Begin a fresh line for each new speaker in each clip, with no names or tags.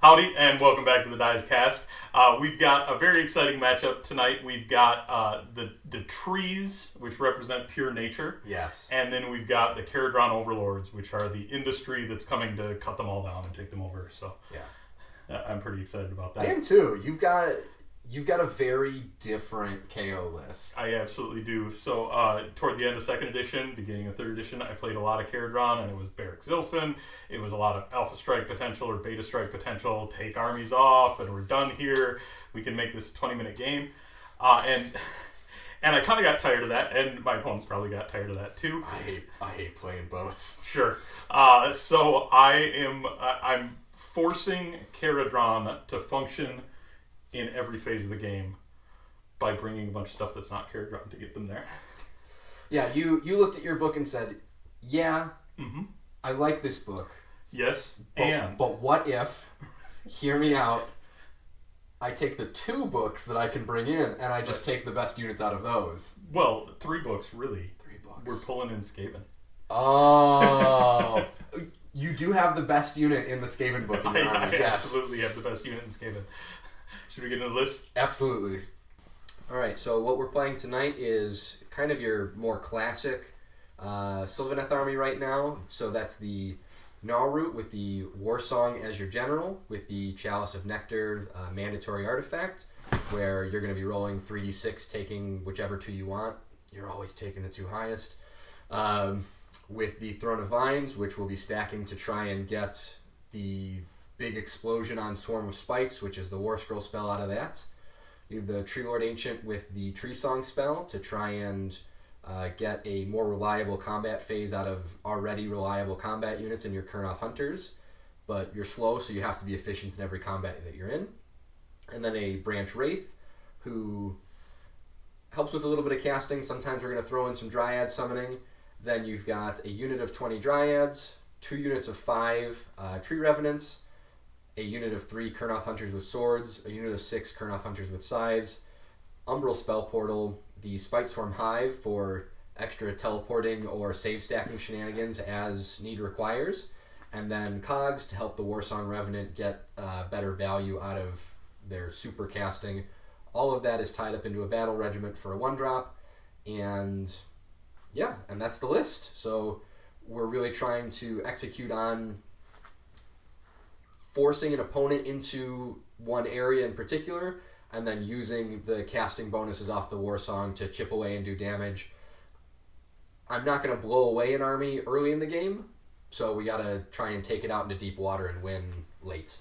Howdy, and welcome back to the Dice Cast. We've got a very exciting matchup tonight. We've got the trees, which represent pure nature.
Yes.
And then we've got the Kharadron Overlords, which are the industry that's coming to cut them all down and take them over. So
yeah,
I'm pretty excited about that.
I am too. You've got a very different KO list.
I absolutely do. So toward the end of 2nd edition, beginning of 3rd edition, I played a lot of Kharadron, and it was Barak Thryng. It was a lot of Alpha Strike potential or Beta Strike potential. Take armies off, and we're done here. We can make this a 20-minute game. And I kind of got tired of that, and my opponents probably got tired of that too.
I hate playing boats.
Sure. So I'm forcing Kharadron to function in every phase of the game by bringing a bunch of stuff that's not Kharadron to get them there.
Yeah, you looked at your book and said, yeah, I like this book.
Yes,
but what if, hear me out, I take the 2 books that I can bring in and I just take the best units out of those?
Well, 3 books, really.
3 books.
We're pulling in Skaven.
Oh. You do have the best unit in the Skaven book in your army,
I
yes.
absolutely have the best unit in Skaven. Should we get into the list?
Absolutely. Alright, so what we're playing tonight is kind of your more classic Sylvaneth army right now. So that's the Gnarlroot with the War Song as your general, with the Chalice of Nectar mandatory artifact, where you're going to be rolling 3d6, taking whichever 2 you want. You're always taking the 2 highest. With the Throne of Vines, which will be stacking to try and get the big explosion on Swarm of Spites, which is the War Scroll spell out of that. You have the Tree Lord Ancient with the Tree Song spell to try and get a more reliable combat phase out of already reliable combat units in your Kurnoth Hunters, but you're slow, so you have to be efficient in every combat that you're in. And then a Branch Wraith, who helps with a little bit of casting. Sometimes we're going to throw in some Dryad summoning. Then you've got a unit of 20 Dryads, 2 units of 5 Tree Revenants, a unit of 3 Kurnoth Hunters with swords, a unit of 6 Kurnoth Hunters with scythes, Umbral Spell Portal, the Spite Swarm Hive for extra teleporting or save stacking shenanigans as need requires, and then Cogs to help the Warsong Revenant get better value out of their super casting. All of that is tied up into a battle regiment for a 1-drop, and yeah, and that's the list. So we're really trying to execute on forcing an opponent into one area in particular, and then using the casting bonuses off the War Song to chip away and do damage. I'm not going to blow away an army early in the game, so we got to try and take it out into deep water and win late.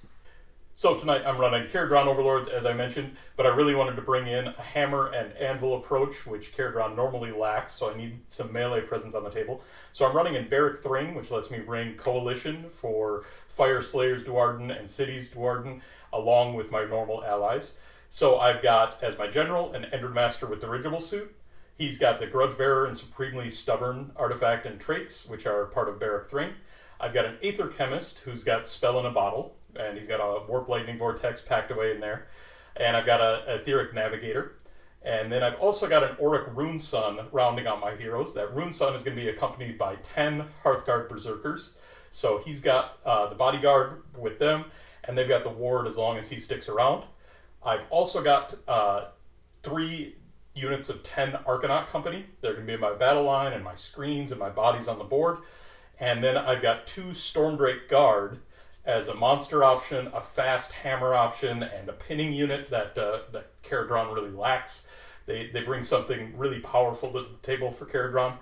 So tonight I'm running Kharadron Overlords, as I mentioned, but I really wanted to bring in a hammer and anvil approach, which Kharadron normally lacks, so I need some melee presence on the table. So I'm running in Barak Thryng, which lets me bring Coalition for Fire Slayers Duarden and Cities Duarden, along with my normal allies. So I've got, as my general, an Endred Master with Dirigible Suit. He's got the Grudge Bearer and Supremely Stubborn artifact and traits, which are part of Barak Thryng. I've got an Aether Chemist who's got Spell in a Bottle, and he's got a Warp Lightning Vortex packed away in there. And I've got a Etheric Navigator. And then I've also got an Auric Rune Sun rounding out my heroes. That Rune Sun is going to be accompanied by 10 Hearthguard Berserkers. So he's got the Bodyguard with them, and they've got the Ward as long as he sticks around. I've also got 3 units of 10 Arcanaut Company. They're going to be in my battle line and my screens and my bodies on the board. And then I've got 2 Stormdrake Guard as a monster option, a fast hammer option, and a pinning unit that Kharadron really lacks. They bring something really powerful to the table for Kharadron.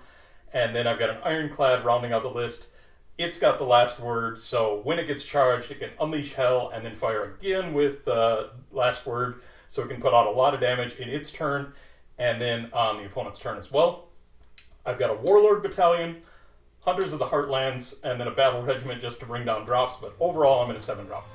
And then I've got an Ironclad rounding out the list. It's got the last word, so when it gets charged, it can unleash hell and then fire again with the last word, so it can put out a lot of damage in its turn and then on the opponent's turn as well. I've got a Warlord Battalion, Hunters of the Heartlands, and then a Battle Regiment just to bring down drops, but overall I'm in a 7-drop.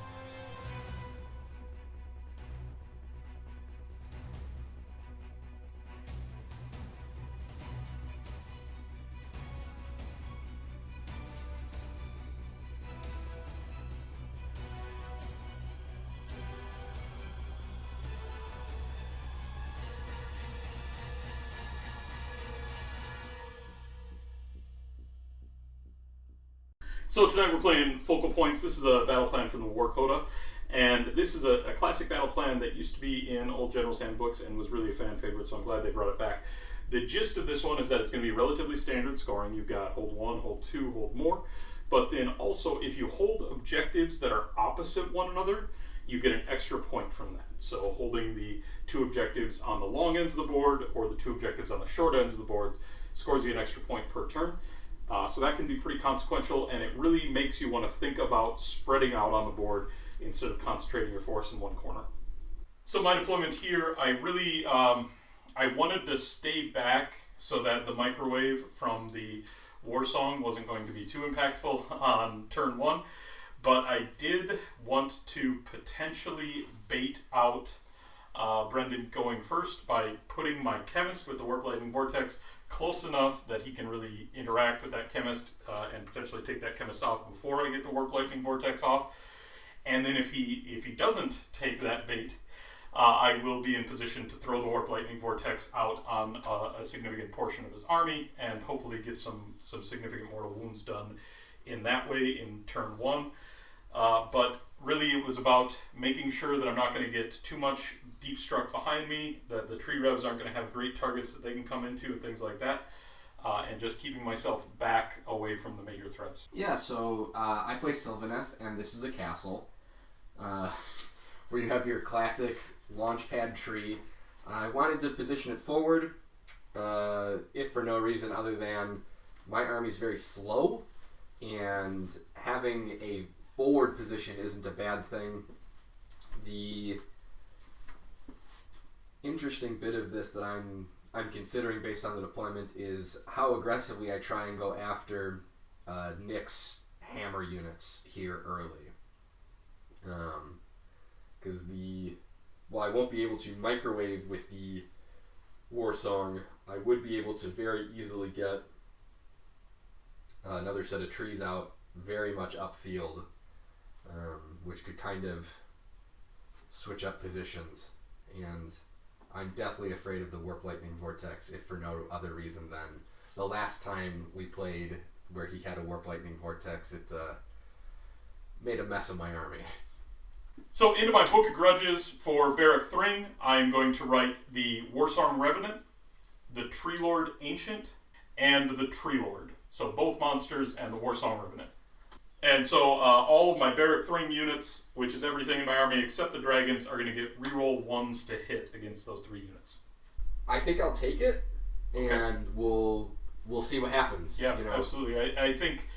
So tonight we're playing Focal Points. This is a battle plan for the War Coda, And this is a classic battle plan that used to be in old General's Handbooks and was really a fan favorite, so I'm glad they brought it back. The gist of this one is that it's going to be relatively standard scoring. You've got hold 1, hold 2, hold more. But then also, if you hold objectives that are opposite one another, you get an extra point from that. So holding the 2 objectives on the long ends of the board or the 2 objectives on the short ends of the board scores you an extra point per turn. So that can be pretty consequential, and it really makes you want to think about spreading out on the board instead of concentrating your force in one corner. So my deployment here, I really I wanted to stay back so that the microwave from the war song wasn't going to be too impactful on turn 1, but I did want to potentially bait out Brendan going first by putting my chemist with the Warp Lightning Vortex close enough that he can really interact with that chemist and potentially take that chemist off before I get the Warp Lightning Vortex off. And then if he doesn't take that bait, I will be in position to throw the Warp Lightning Vortex out on a significant portion of his army and hopefully get some significant mortal wounds done in that way in turn 1. But really it was about making sure that I'm not going to get too much deep struck behind me, that the tree revs aren't going to have great targets that they can come into and things like that, and just keeping myself back away from the major threats.
Yeah, so I play Sylvaneth, and this is a castle where you have your classic launchpad tree. I wanted to position it forward, if for no reason other than my army is very slow, and having a forward position isn't a bad thing. The interesting bit of this that I'm considering based on the deployment is how aggressively I try and go after Nick's hammer units here early. Because while I won't be able to microwave with the war song, I would be able to very easily get another set of trees out very much upfield, which could kind of switch up positions. And I'm deathly afraid of the Warp Lightning Vortex, if for no other reason than the last time we played where he had a Warp Lightning Vortex, it made a mess of my army.
So into my Book of Grudges for Barak Thryng, I'm going to write the Warsong Revenant, the Tree Lord Ancient, and the Tree Lord. So both monsters and the Warsong Revenant. And so all of my Barak Thryng units, which is everything in my army except the dragons, are going to get reroll 1s to hit against those 3 units.
I think I'll take it, and we'll see what happens.
Yeah, absolutely. I think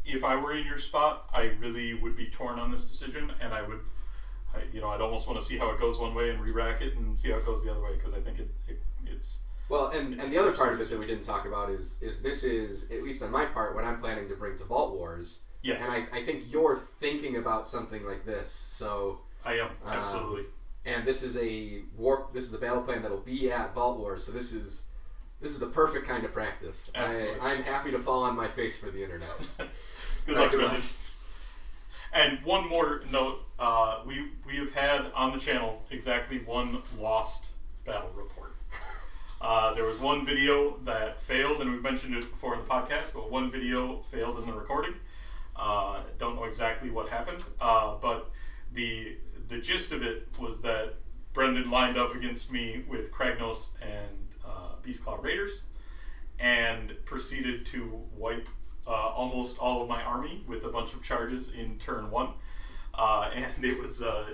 if I were in your spot, I really would be torn on this decision, and I'd almost want to see how it goes one way and re-rack it and see how it goes the other way, because I think it's...
Well, and the other part of it that we didn't talk about is this is, at least on my part, what I'm planning to bring to Vault Wars.
Yes.
And I think you're thinking about something like this, so... I am,
absolutely.
And this is a battle plan that'll be at Vault Wars, so this is the perfect kind of practice.
Absolutely.
I'm happy to fall on my face for the internet.
Good luck, Brendan. And one more note, we have had on the channel exactly one lost battle report. There was one video that failed, and we've mentioned it before in the podcast, but one video failed in the recording. Don't know exactly what happened, but the gist of it was that Brendan lined up against me with Kragnos and Beastclaw Raiders and proceeded to wipe almost all of my army with a bunch of charges in turn 1. And it was a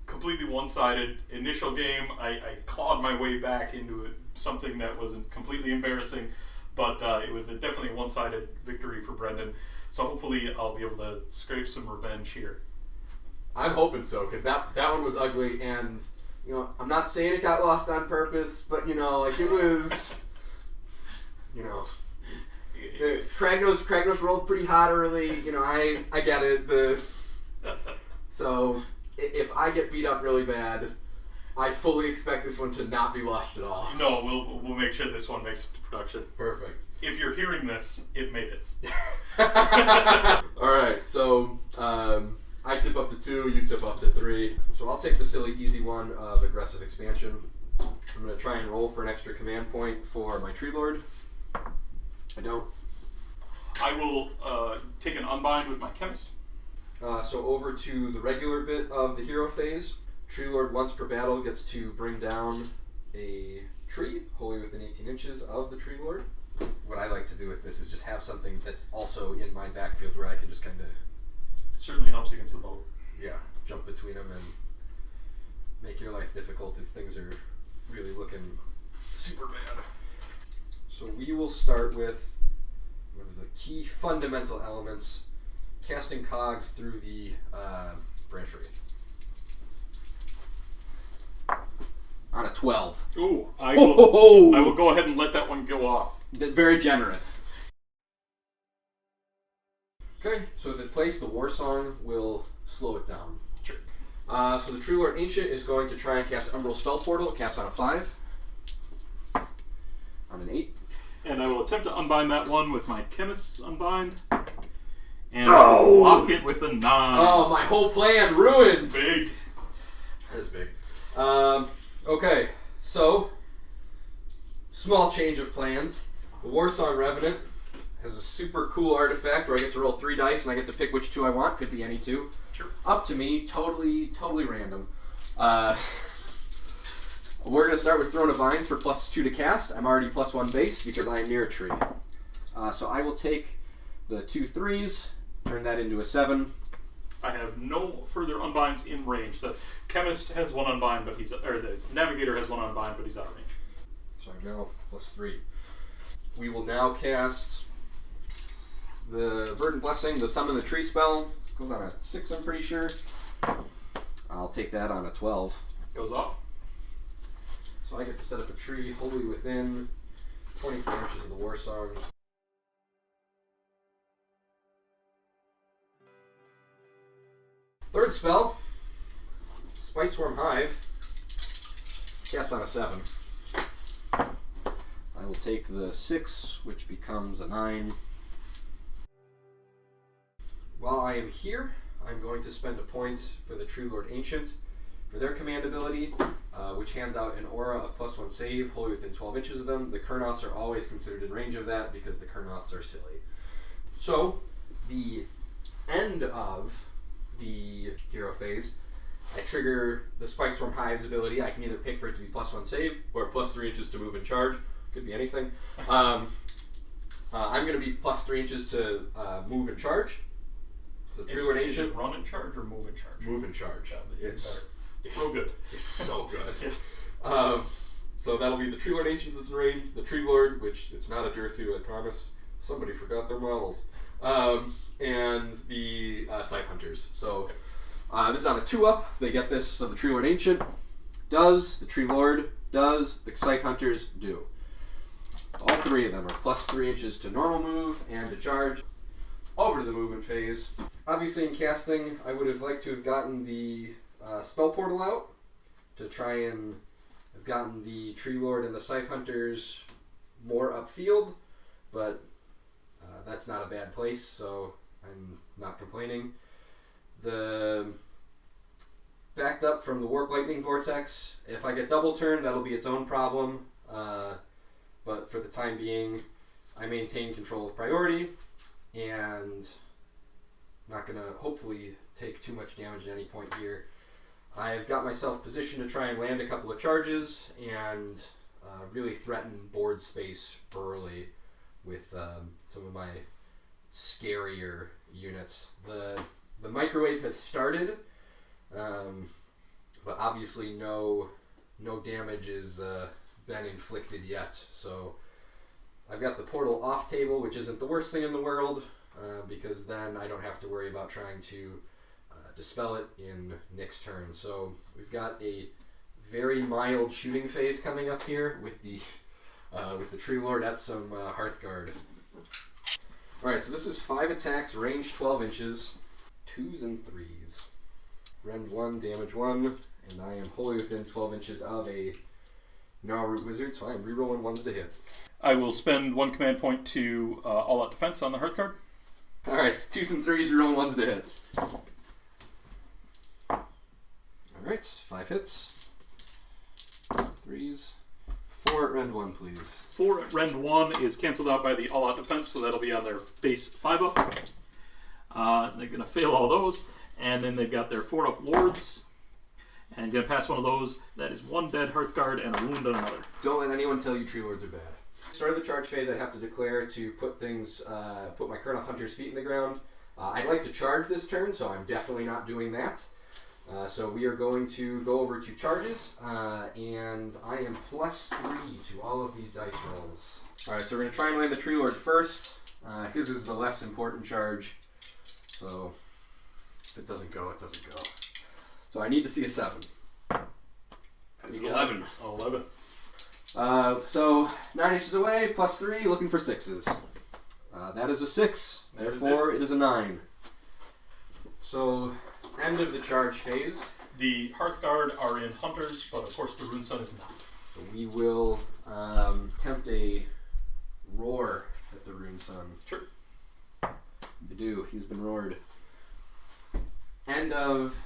completely one-sided initial game. I clawed my way back into something that wasn't completely embarrassing, but it was definitely a one-sided victory for Brendan. So hopefully I'll be able to scrape some revenge here.
I'm hoping so, because that one was ugly, and I'm not saying it got lost on purpose, but it was, Kragnos rolled pretty hot early. I get it. So if I get beat up really bad, I fully expect this one to not be lost at all.
No, we'll make sure this one makes it to production.
Perfect.
If you're hearing this, it made it.
All right, so I tip up to 2, you tip up to 3. So I'll take the silly easy one of aggressive expansion. I'm going to try and roll for an extra command point for my Tree Lord. I don't.
I will take an unbind with my chemist.
So over to the regular bit of the hero phase. Tree Lord once per battle gets to bring down a tree wholly within 18 inches of the Tree Lord. What I like to do with this is just have something that's also in my backfield where I can just kind of...
It certainly helps against the boat.
Yeah, jump between them and make your life difficult if things are really looking super bad. So we will start with one of the key fundamental elements, casting cogs through the branch wraith. On a 12.
Ooh, I will go ahead and let that one go off.
Very generous. Okay, so if it's placed, the War Song will slow it down.
Sure.
So the True Lord Ancient is going to try and cast Umbral Spell Portal. It casts on a 5. On an 8.
And I will attempt to unbind that one with my Chemist's Unbind. And I will block it with a 9.
Oh, my whole plan ruined!
Big.
That is big. Okay, so, small change of plans. The Warsong Revenant has a super cool artifact where I get to roll 3 dice and I get to pick which 2 I want. Could be any 2.
Sure.
Up to me, totally random. We're going to start with Throne of Vines for +2 to cast. I'm already +1 base because I am near a tree. So I will take the 2 3s, turn that into a 7.
I have no further unbinds in range. The Chemist has 1 unbind, but the Navigator has 1 unbind, but he's out of range.
So I'm now +3. We will now cast the Verdant Blessing, the Summon the Tree spell. Goes on a 6, I'm pretty sure. I'll take that on a 12.
Goes off.
So I get to set up a tree wholly within 24 inches of the War Song. Third spell, Spiteswarm Hive. Cast on a 7. I will take the 6, which becomes a 9. While I am here, I'm going to spend a point for the True Lord Ancient for their command ability, which hands out an aura of +1 save, wholly within 12 inches of them. The Kurnoths are always considered in range of that because the Kurnoths are silly. So, the end of the hero phase, I trigger the Spiteswarm Hive's ability. I can either pick for it to be +1 save or +3 inches to move and charge. Could be anything. I'm going to be +3 inches to move and charge. The True Lord
Is
Ancient.
it run and charge or move and charge?
Move and charge. It's
real good.
It's so good. So that'll be the Tree Lord Ancient that's in range, the Tree Lord, which it's not a Durthu, I promise. Somebody forgot their models. And the Scythe Hunters. So this is on a 2-up. They get this. So the Tree Lord Ancient does, the Tree Lord does, the Scythe Hunters do. All 3 of them are +3 inches to normal move and to charge. Over to the movement phase. Obviously in casting, I would have liked to have gotten the spell portal out to try and have gotten the Tree Lord and the Scythe Hunters more upfield, but that's not a bad place, so I'm not complaining. The backed up from the Warp Lightning Vortex. If I get double turn, that'll be its own problem, but for the time being, I maintain control of priority, and not going to hopefully take too much damage at any point here. I've got myself positioned to try and land a couple of charges and really threaten board space early with some of my scarier units. The microwave has started, but obviously no damage has been inflicted yet. So I've got the portal off table, which isn't the worst thing in the world, because then I don't have to worry about trying to dispel it in Nick's turn. So we've got a very mild shooting phase coming up here with the Tree Lord at some Hearthguard. Alright, so this is 5 attacks, range 12 inches, 2s and 3s. Rend 1, damage 1, and I am wholly within 12 inches of a Gnarlroot Wizard, so I am rerolling 1s to hit.
I will spend 1 command point to all-out defense on the Hearthguard.
Alright, it's 2s and 3s, rerolling 1s to hit. Alright, 5 hits. 3s. 4 at Rend 1, please.
4 at Rend 1 is cancelled out by the all-out defense, so that'll be on their base 5-up. They're going to fail all those, and then they've got their 4-up wards, and going to pass one of those. That is 1 dead Hearthguard and a wound on another.
Don't let anyone tell you Tree Lords are bad. Start of the charge phase, I'd have to declare to put my Kurnoth Hunter's feet in the ground. I'd like to charge this turn, so I'm definitely not doing that. So we are going to go over to charges, and I am +3 to all of these dice rolls. Alright, so we're going to try and land the Tree Lord first. His is the less important charge, so if it doesn't go, it doesn't go. So I need to see a 7. That's 11.
11.
So 9 inches away, +3, looking for 6s. That is a 6, therefore it is a 9. So, end of the charge phase.
The Hearthguard are in Hunters, but of course the Rune Sun is not.
So we will tempt a roar at the Rune Sun.
Sure.
You do, he's been roared. End of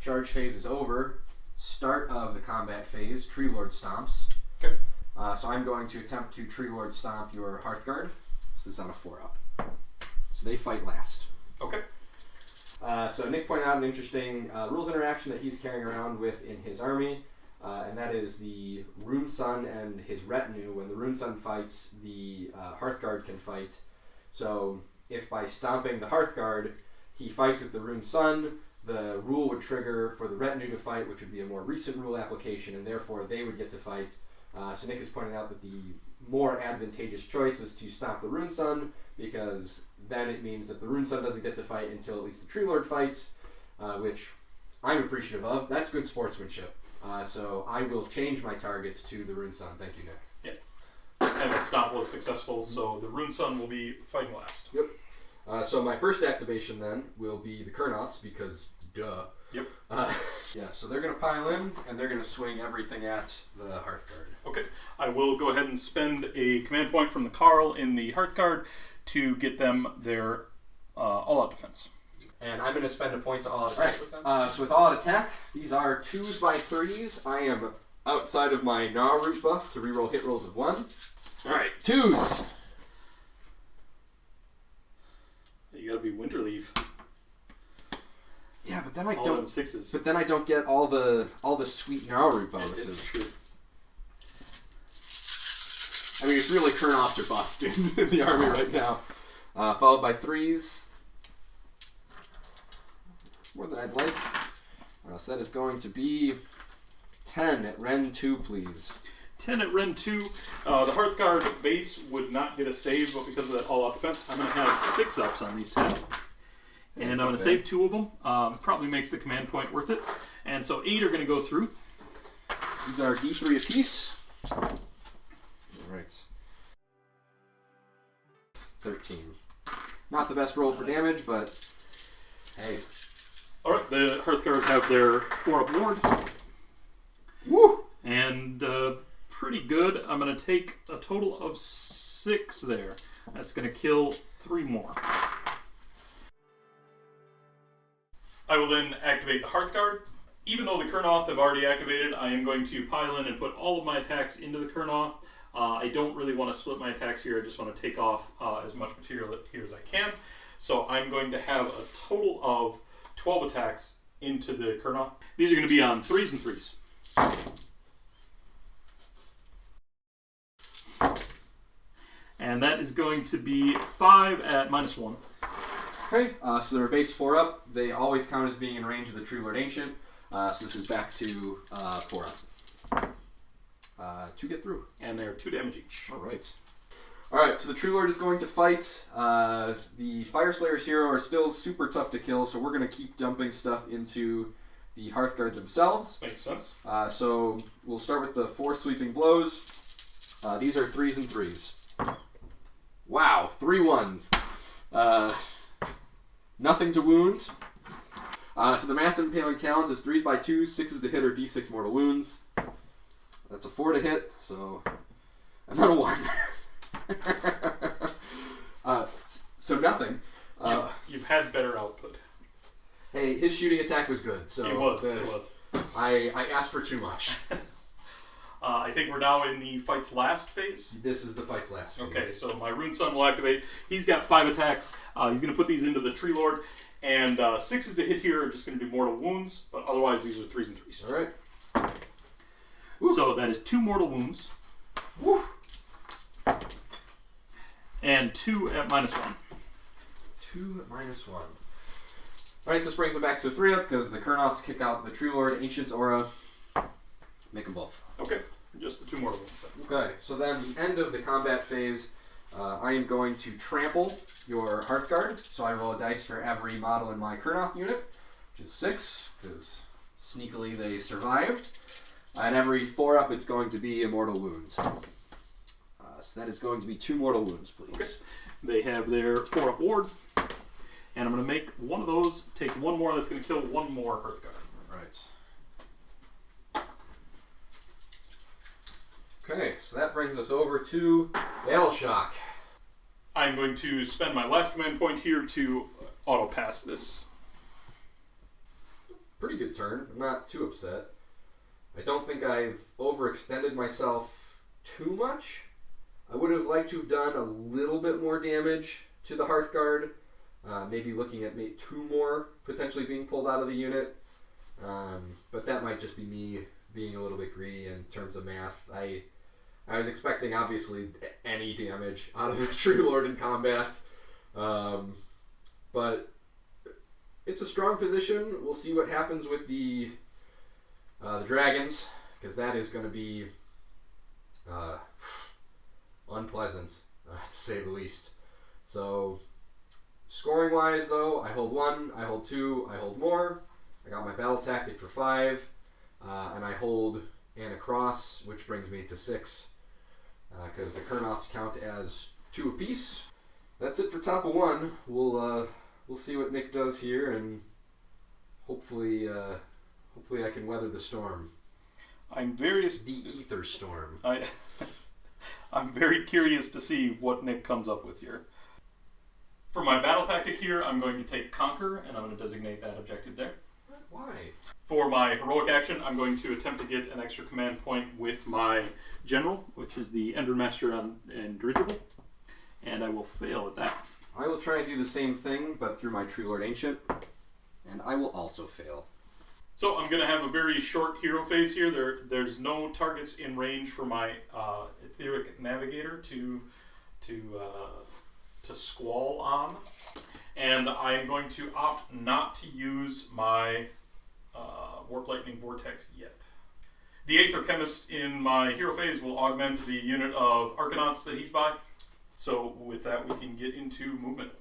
charge phase is over. Start of the combat phase, Tree Lord stomps.
Okay.
So I'm going to attempt to Tree Lord stomp your Hearthguard. This is on a 4-up. So they fight last.
Okay.
So Nick pointed out an interesting rules interaction that he's carrying around with in his army, and that is the Rune Sun and his retinue. When the Rune Sun fights, the Hearthguard can fight. So if by stomping the Hearthguard, he fights with the Rune Sun, the rule would trigger for the retinue to fight, which would be a more recent rule application, and therefore they would get to fight. So Nick is pointing out that the more advantageous choice is to stomp the Rune Sun, because then it means that the Rune Sun doesn't get to fight until at least the Tree Lord fights, which I'm appreciative of. That's good sportsmanship. So I will change my targets to the Rune Sun. Thank you, Nick.
Yeah. And the stomp was successful, so the Rune Sun will be fighting last.
Yep. So my first activation then will be the Kurnoths, because duh.
Yep.
Yeah, so they're going to pile in, and they're going to swing everything at the Hearthguard.
Okay. I will go ahead and spend a command point from the Carl in the Hearthguard to get them their all-out defense.
And I'm going to spend a point to all-out attack with them. So with all-out attack, these are 2s by 3s. I am outside of my Gnarlroot buff to reroll hit rolls of 1. Alright, 2s!
You gotta be Winterleaf.
Yeah, but then I
all
don't.
6s.
But then I don't get all the sweet Gnarlroot bonuses.
It's true.
I mean, it's really Kurnoths or bust in the army right now. Followed by 3s. More than I'd like. So that is going to be 10 at Ren 2, please.
10 at Ren 2. The Hearthguard base would not get a save, but because of that all-out defense, I'm going to have 6-ups on these 10. And I'm going to save 2 of them. Probably makes the command point worth it. And so 8 are going to go through.
These are D3 apiece. Alright. 13. Not the best roll for damage, but hey.
Alright, the Hearthguard have their 4-up ward.
Woo!
And pretty good. I'm going to take a total of 6 there. That's going to kill 3 more. I will then activate the Hearthguard. Even though the Kurnoth have already activated, I am going to pile in and put all of my attacks into the Kurnoth. I don't really want to split my attacks here. I just want to take off as much material here as I can. So I'm going to have a total of 12 attacks into the Kurnoth. These are going to be on 3s and 3s. And that is going to be 5 at -1.
Okay, so they're base 4-up. They always count as being in range of the Tree Lord Ancient. So this is back to 4-up. 2 get through.
And they're 2 damage each.
Alright. Alright, so the Tree Lord is going to fight. The Fire Slayers here are still super tough to kill, so we're going to keep dumping stuff into the Hearthguard themselves.
Makes sense.
So we'll start with the 4 sweeping blows. These are 3s and 3s. Wow, 3 1s. Nothing to wound. So the Massive Impaling Talons is 3s by 2s, 6s to hit or d6 mortal wounds. That's a 4 to hit, so... And then a 1. So nothing.
You've had better output.
Hey, his shooting attack was good, so...
It was.
I asked for too much.
I think we're now in the fight's last phase.
This is the fight's last phase.
Okay, so my Rune Sun will activate. He's got 5 attacks. He's going to put these into the Tree Lord. And 6s to hit here are just going to do mortal wounds. But otherwise, these are 3s and 3s.
All right.
So that is 2 mortal wounds.
Woo.
And 2 at -1.
2 at -1. Alright, so this brings them back to a 3-up because the Kurnoths kick out the Tree Lord, Ancient's Aura. Make them both.
Okay, just the 2 mortal wounds.
Okay, so then the end of the combat phase, I am going to trample your Hearthguard. So I roll a dice for every model in my Kurnoth unit, which is 6, because sneakily they survived. And every 4-up, it's going to be Immortal Wounds. So that is going to be 2 mortal wounds, please.
Okay. They have their 4-up ward. And I'm going to make one of those, take 1 more, that's going to kill 1 more Hearthguard.
Right. Okay, so that brings us over to Battle Shock.
I'm going to spend my last command point here to auto-pass this.
Pretty good turn. I'm not too upset. I don't think I've overextended myself too much. I would have liked to have done a little bit more damage to the Hearthguard. Maybe looking at 2 more potentially being pulled out of the unit. But that might just be me being a little bit greedy in terms of math. I was expecting, obviously, any damage out of the Tree Lord in combat. But it's a strong position. We'll see what happens with the dragons, because that is going to be unpleasant, to say the least. So, scoring-wise, though, I hold 1, I hold 2, I hold more. I got my battle tactic for 5, and I hold Anacross, which brings me to 6, because the Kurnoths count as 2 apiece. That's it for top of 1. We'll see what Nick does here, and hopefully I can weather the storm. The Ether Storm.
I'm very curious to see what Nick comes up with here. For my battle tactic here, I'm going to take Conquer, and I'm going to designate that objective there.
Why?
For my heroic action, I'm going to attempt to get an extra command point with my General, which is the Endrinmaster and Dirigible, and I will fail at that.
I will try and do the same thing, but through my Tree Lord Ancient, and I will also fail.
So I'm going to have a very short hero phase here. There's no targets in range for my Etheric Navigator to squall on, and I am going to opt not to use my Warp Lightning Vortex yet. The Aether Chemist in my hero phase will augment the unit of Arcanauts that he's by, so with that we can get into movement.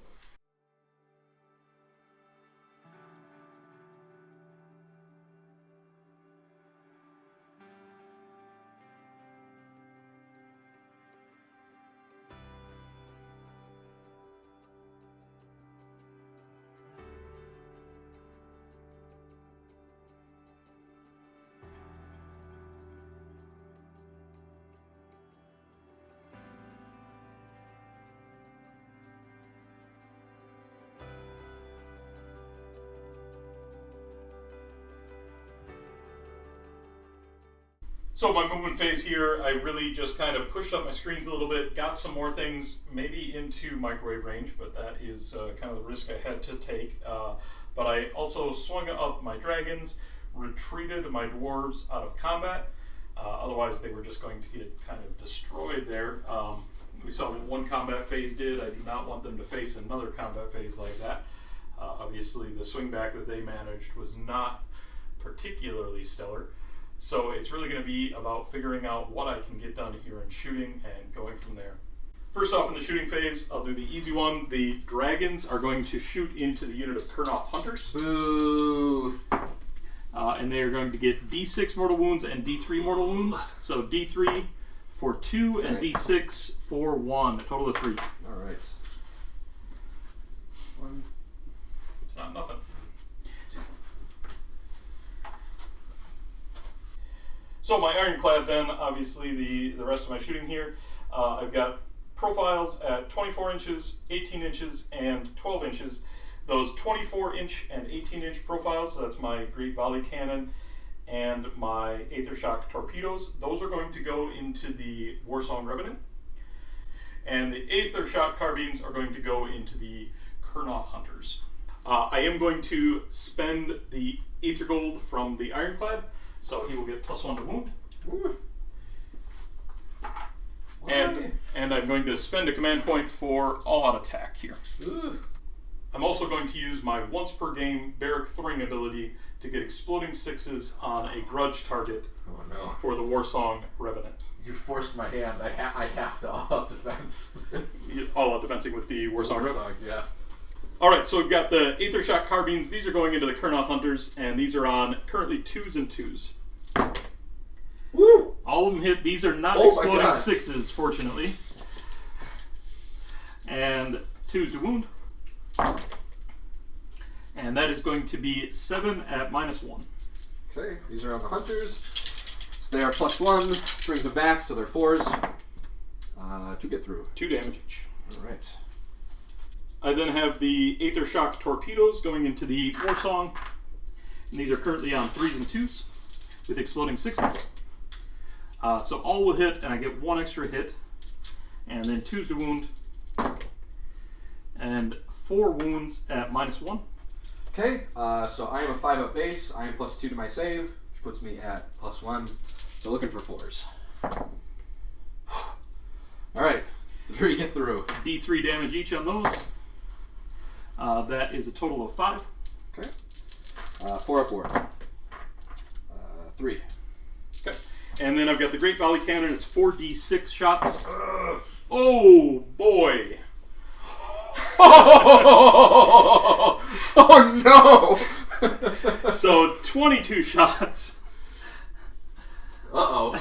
So my movement phase here, I really just kind of pushed up my screens a little bit, got some more things maybe into microwave range, but that is kind of the risk I had to take. But I also swung up my dragons, retreated my dwarves out of combat. Otherwise they were just going to get kind of destroyed there. We saw what one combat phase did. I do not want them to face another combat phase like that. Obviously the swing back that they managed was not particularly stellar. So it's really going to be about figuring out what I can get done here in shooting and going from there. First off in the shooting phase, I'll do the easy one. The dragons are going to shoot into the unit of Kurnoth Hunters.
Boo!
And they are going to get D6 mortal wounds and D3 mortal wounds. So D3 for 2 and D6 for 1. A total of 3.
Alright. 1.
It's not nothing. So my Ironclad then, obviously the rest of my shooting here, I've got profiles at 24 inches, 18 inches, and 12 inches. Those 24-inch and 18-inch profiles, so that's my Great Volley Cannon and my Aether Shock torpedoes. Those are going to go into the Warsong Revenant. And the Aether Shock carbines are going to go into the Kurnoth Hunters. I am going to spend the Aether Gold from the Ironclad, so he will get +1 to wound.
Ooh.
And I'm going to spend a command point for all-out attack here.
Ooh.
I'm also going to use my once per game Barak Thryng ability to get exploding 6s on a grudge target for the Warsong Revenant.
You forced my hand. I have to all-out defense.
All-out defensing with the Warsong Revenant.
Yeah.
Alright, so we've got the Aether Shock carbines. These are going into the Kurnoth Hunters, and these are on currently 2s and 2s.
Woo!
All of them hit. These are not
Oh
exploding 6s, fortunately. And 2s to wound. And that is going to be 7 at -1.
Okay, these are on the Hunters. So they are +1, brings them back, so they're 4s. To get through.
2 damage each.
Alright.
I then have the Aether Shock torpedoes going into the Warsong. And these are currently on 3s and 2s with exploding 6s. So all will hit, and I get 1 extra hit. And then 2s to wound. And 4 wounds at -1.
Okay, so I am a 5-up base. I am +2 to my save, which puts me at +1. So looking for 4s. Alright, 3 get through.
D3 damage each on those. That is a total of 5.
Okay. 4 up 4. 3.
Okay. And then I've got the Great Volley Cannon. It's 4d6 shots. Oh boy!
Oh no!
So 22 shots.
Uh-oh.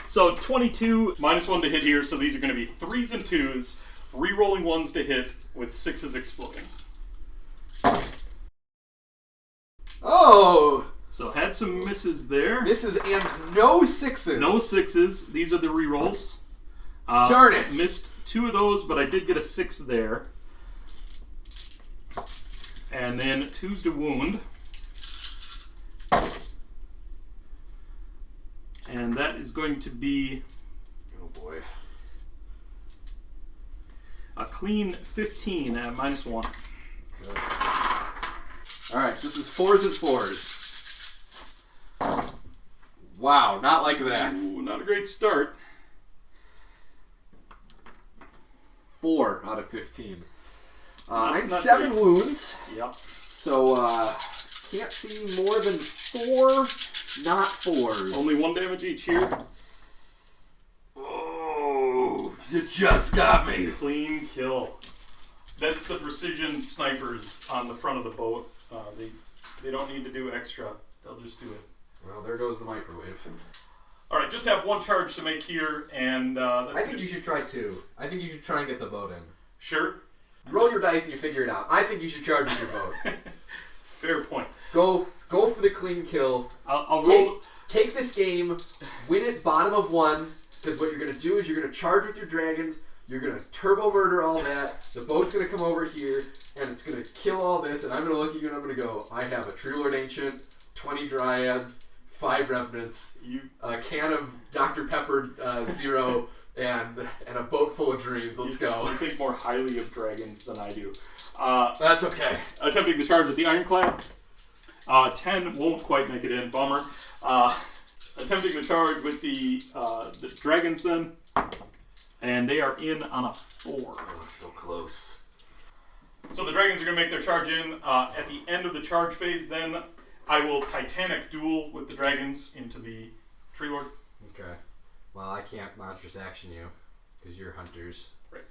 So 22 -1 to hit here. So these are going to be 3s and 2s, re-rolling 1s to hit with 6s exploding.
Oh!
So had some misses there.
Misses and no 6s.
No 6s. These are the re-rolls.
Darn it!
Missed 2 of those, but I did get a 6 there. And then 2s to wound. And that is going to be
Oh boy.
a clean 15 at -1.
Okay. Alright, so this is 4s and 4s. Wow, not like that.
Ooh, not a great start.
4 out of 15. I'm
not
7
great.
wounds,
Yep.
so can't see more than 4 not 4s.
Only 1 damage each here.
Oh, you just got me.
Clean kill. That's the precision snipers on the front of the boat. They don't need to do extra. They'll just do it.
Well, there goes the microwave.
All right, just have 1 charge to make here, and that's
I think you should try 2. I think you should try and get the boat in.
Sure.
Roll your dice and you figure it out. I think you should charge with your boat.
Fair point.
Go for the clean kill.
I'll roll.
Take this game, win it bottom of 1, because what you're going to do is you're going to charge with your dragons, you're going to turbo murder all that, the boat's going to come over here, and it's going to kill all this, and I'm going to look at you and I'm going to go, I have a True Lord Ancient, 20 Dryads, 5 Revenants, a can of Dr. Pepper Zero, and a boat full of dreams. Let's go.
You think more highly of dragons than I do.
That's okay.
Attempting the charge with the Ironclad. 10 won't quite make it in. Bummer. Attempting the charge with the dragons then. And they are in on a 4.
Oh, so close.
So the dragons are going to make their charge in. At the end of the charge phase then, I will Titanic duel with the dragons into the Tree Lord.
Okay. Well, I can't monstrous action you, because you're hunters.
Right.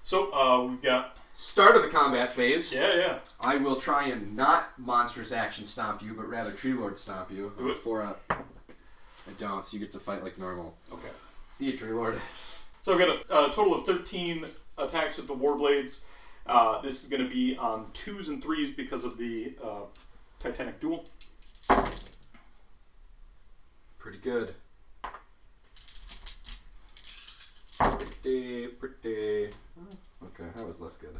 So
we've got...
Start of the combat phase.
Yeah.
I will try and not monstrous action stomp you, but rather Tree Lord stomp you.
Do it.
4 up. I don't, so you get to fight like normal.
Okay.
See you, Tree Lord.
So I've got a total of 13 attacks with the Warblades. This is going to be on 2s and 3s because of the Titanic duel.
Pretty good. Pretty. Okay, that was less good.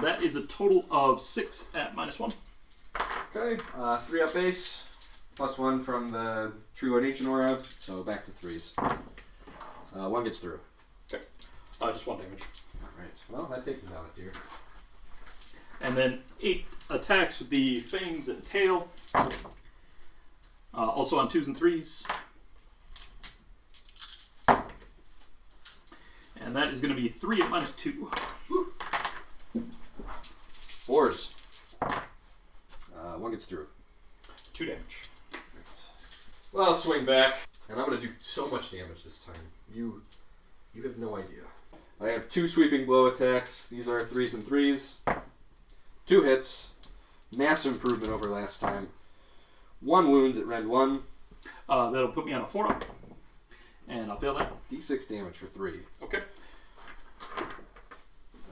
That is a total of 6 at -1.
Okay, 3 up base, +1 from the True Lord Ancient Aura, so back to 3s. 1 gets through.
Okay. Just 1 damage.
Alright, well, that takes him down a tier.
And then 8 attacks with the fangs and tail. Also on 2s and 3s. And that is going to be 3 at -2.
4s. 1 gets through.
2 damage.
Well, I'll swing back. And I'm going to do so much damage this time. You have no idea. I have 2 sweeping blow attacks. These are 3s and 3s. 2 hits. Massive improvement over last time. 1 wounds at Rend 1.
That'll put me on a 4 up. And I'll fail that.
D6 damage for 3.
Okay.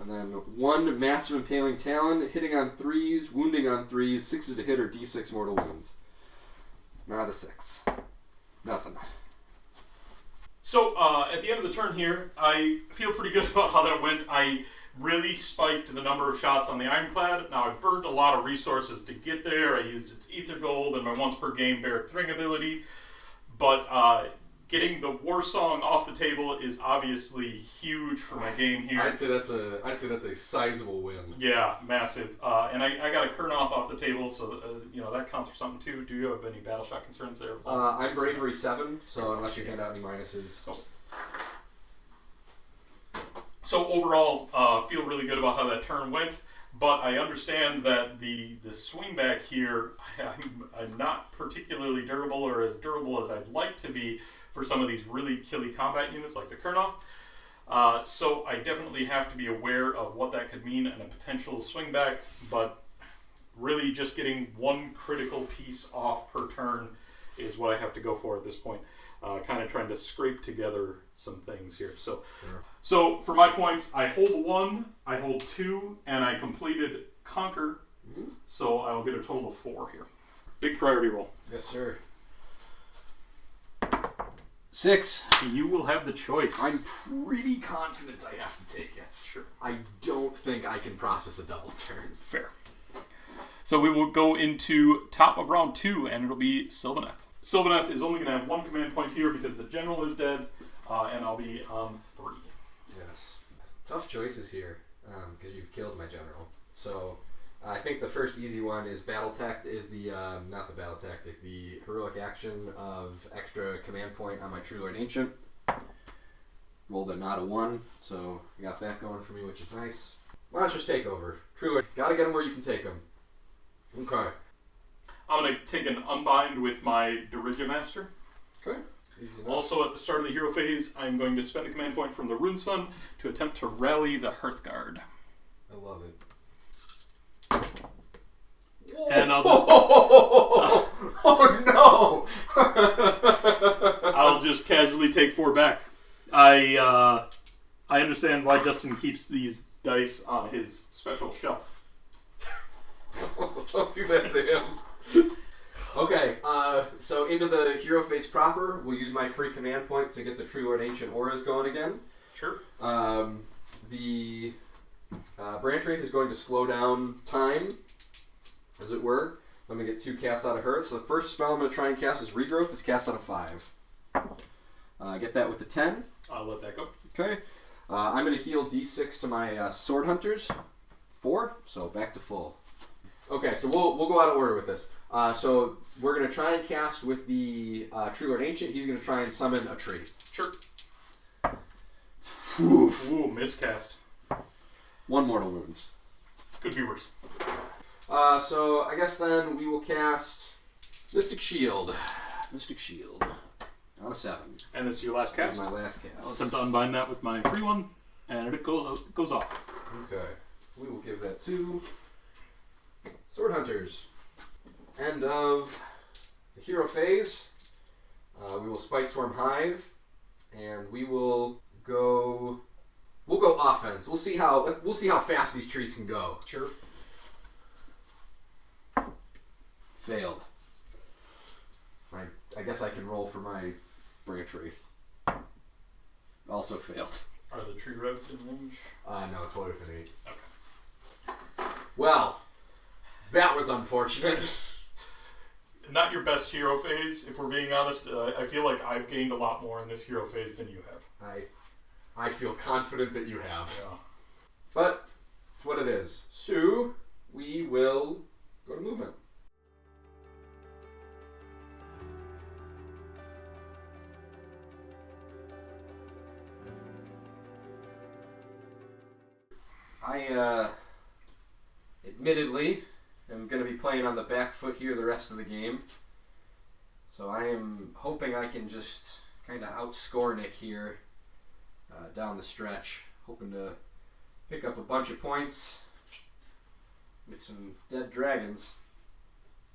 And then 1 massive impaling talon, hitting on 3s, wounding on 3s, 6s to hit or D6 mortal wounds. Not a 6. Nothing.
So, at the end of the turn here, I feel pretty good about how that went. I really spiked the number of shots on the Ironclad. Now, I burnt a lot of resources to get there. I used its Ether Gold and my once per game Barak Thryng ability. But getting the War Song off the table is obviously huge for my game here.
I'd say that's a sizable win.
Yeah, massive. And I got a Kurnoth off the table, so that counts for something too. Do you have any battle shot concerns there?
I'm Bravery 7, so unless you hand out any minuses.
Oh. So overall, feel really good about how that turn went, but I understand that the swing back here, I'm not particularly durable or as durable as I'd like to be for some of these really killy combat units like the Kurnoth. So I definitely have to be aware of what that could mean in a potential swing back, but really just getting 1 critical piece off per turn is what I have to go for at this point. Kind of trying to scrape together some things here. So,
Sure.
So for my points, I hold 1, I hold 2, and I completed Conquer.
Mm-hmm.
So I will get a total of 4 here. Big priority roll.
Yes, sir. 6.
You will have the choice.
I'm pretty confident I have to take it.
Sure.
I don't think I can process a double turn.
Fair. So we will go into top of round 2, and it'll be Sylvaneth. Sylvaneth is only going to have 1 command point here because the general is dead, and I'll be on 3.
Yes. Tough choices here, because you've killed my general. So I think the first easy one is battle tactic. Is the not the battle tactic, the heroic action of extra command point on my True Lord Ancient. Rolled a not a 1, so I got that going for me, which is nice. Monstrous Takeover. True Lord, gotta get him where you can take him. Okay.
I'm going to take an Unbind with my Dirija Master.
Okay. Easy enough.
Also, at the start of the hero phase, I'm going to spend a command point from the Rune Sun to attempt to rally the Hearthguard.
I love it.
And I'll just,
oh no!
I'll just casually take 4 back. I understand why Justin keeps these dice on his special shelf.
Don't do that to him. Okay, so into the hero phase proper, we'll use my free command point to get the True Lord Ancient Auras going again.
Sure.
The Branch Wraith is going to slow down time, as it were. Let me get 2 casts out of her. So the first spell I'm going to try and cast is Regrowth. It's cast out of 5. Get that with the 10.
I'll let that go.
Okay. I'm going to heal D6 to my Sword Hunters. 4, so back to full. Okay, so we'll go out of order with this. So we're going to try and cast with the True Lord Ancient. He's going to try and summon a tree.
Sure.
Oof.
Ooh, miscast.
1 mortal wounds.
Could be worse.
So I guess then we will cast Mystic Shield. Mystic Shield. Out of 7.
And this is your last cast?
That's my last
I'll
cast.
attempt to unbind that with my free one, and it goes off.
Okay. We will give that to Sword Hunters. End of the hero phase. We will Spike Swarm Hive, and we will go. We'll go offense. We'll see how fast these trees can go.
Sure.
Failed. I guess I can roll for my Branch Wraith. Also failed.
Are the tree revs in range?
No, it's only within 8.
Okay.
Well, that was unfortunate.
not your best hero phase, if we're being honest. I feel like I've gained a lot more in this hero phase than you have.
I feel confident that you have.
Yeah.
But it's what it is. So we will go to movement. I admittedly am going to be playing on the back foot here the rest of the game. So I am hoping I can just kind of outscore Nick here down the stretch. Hoping to pick up a bunch of points with some dead dragons.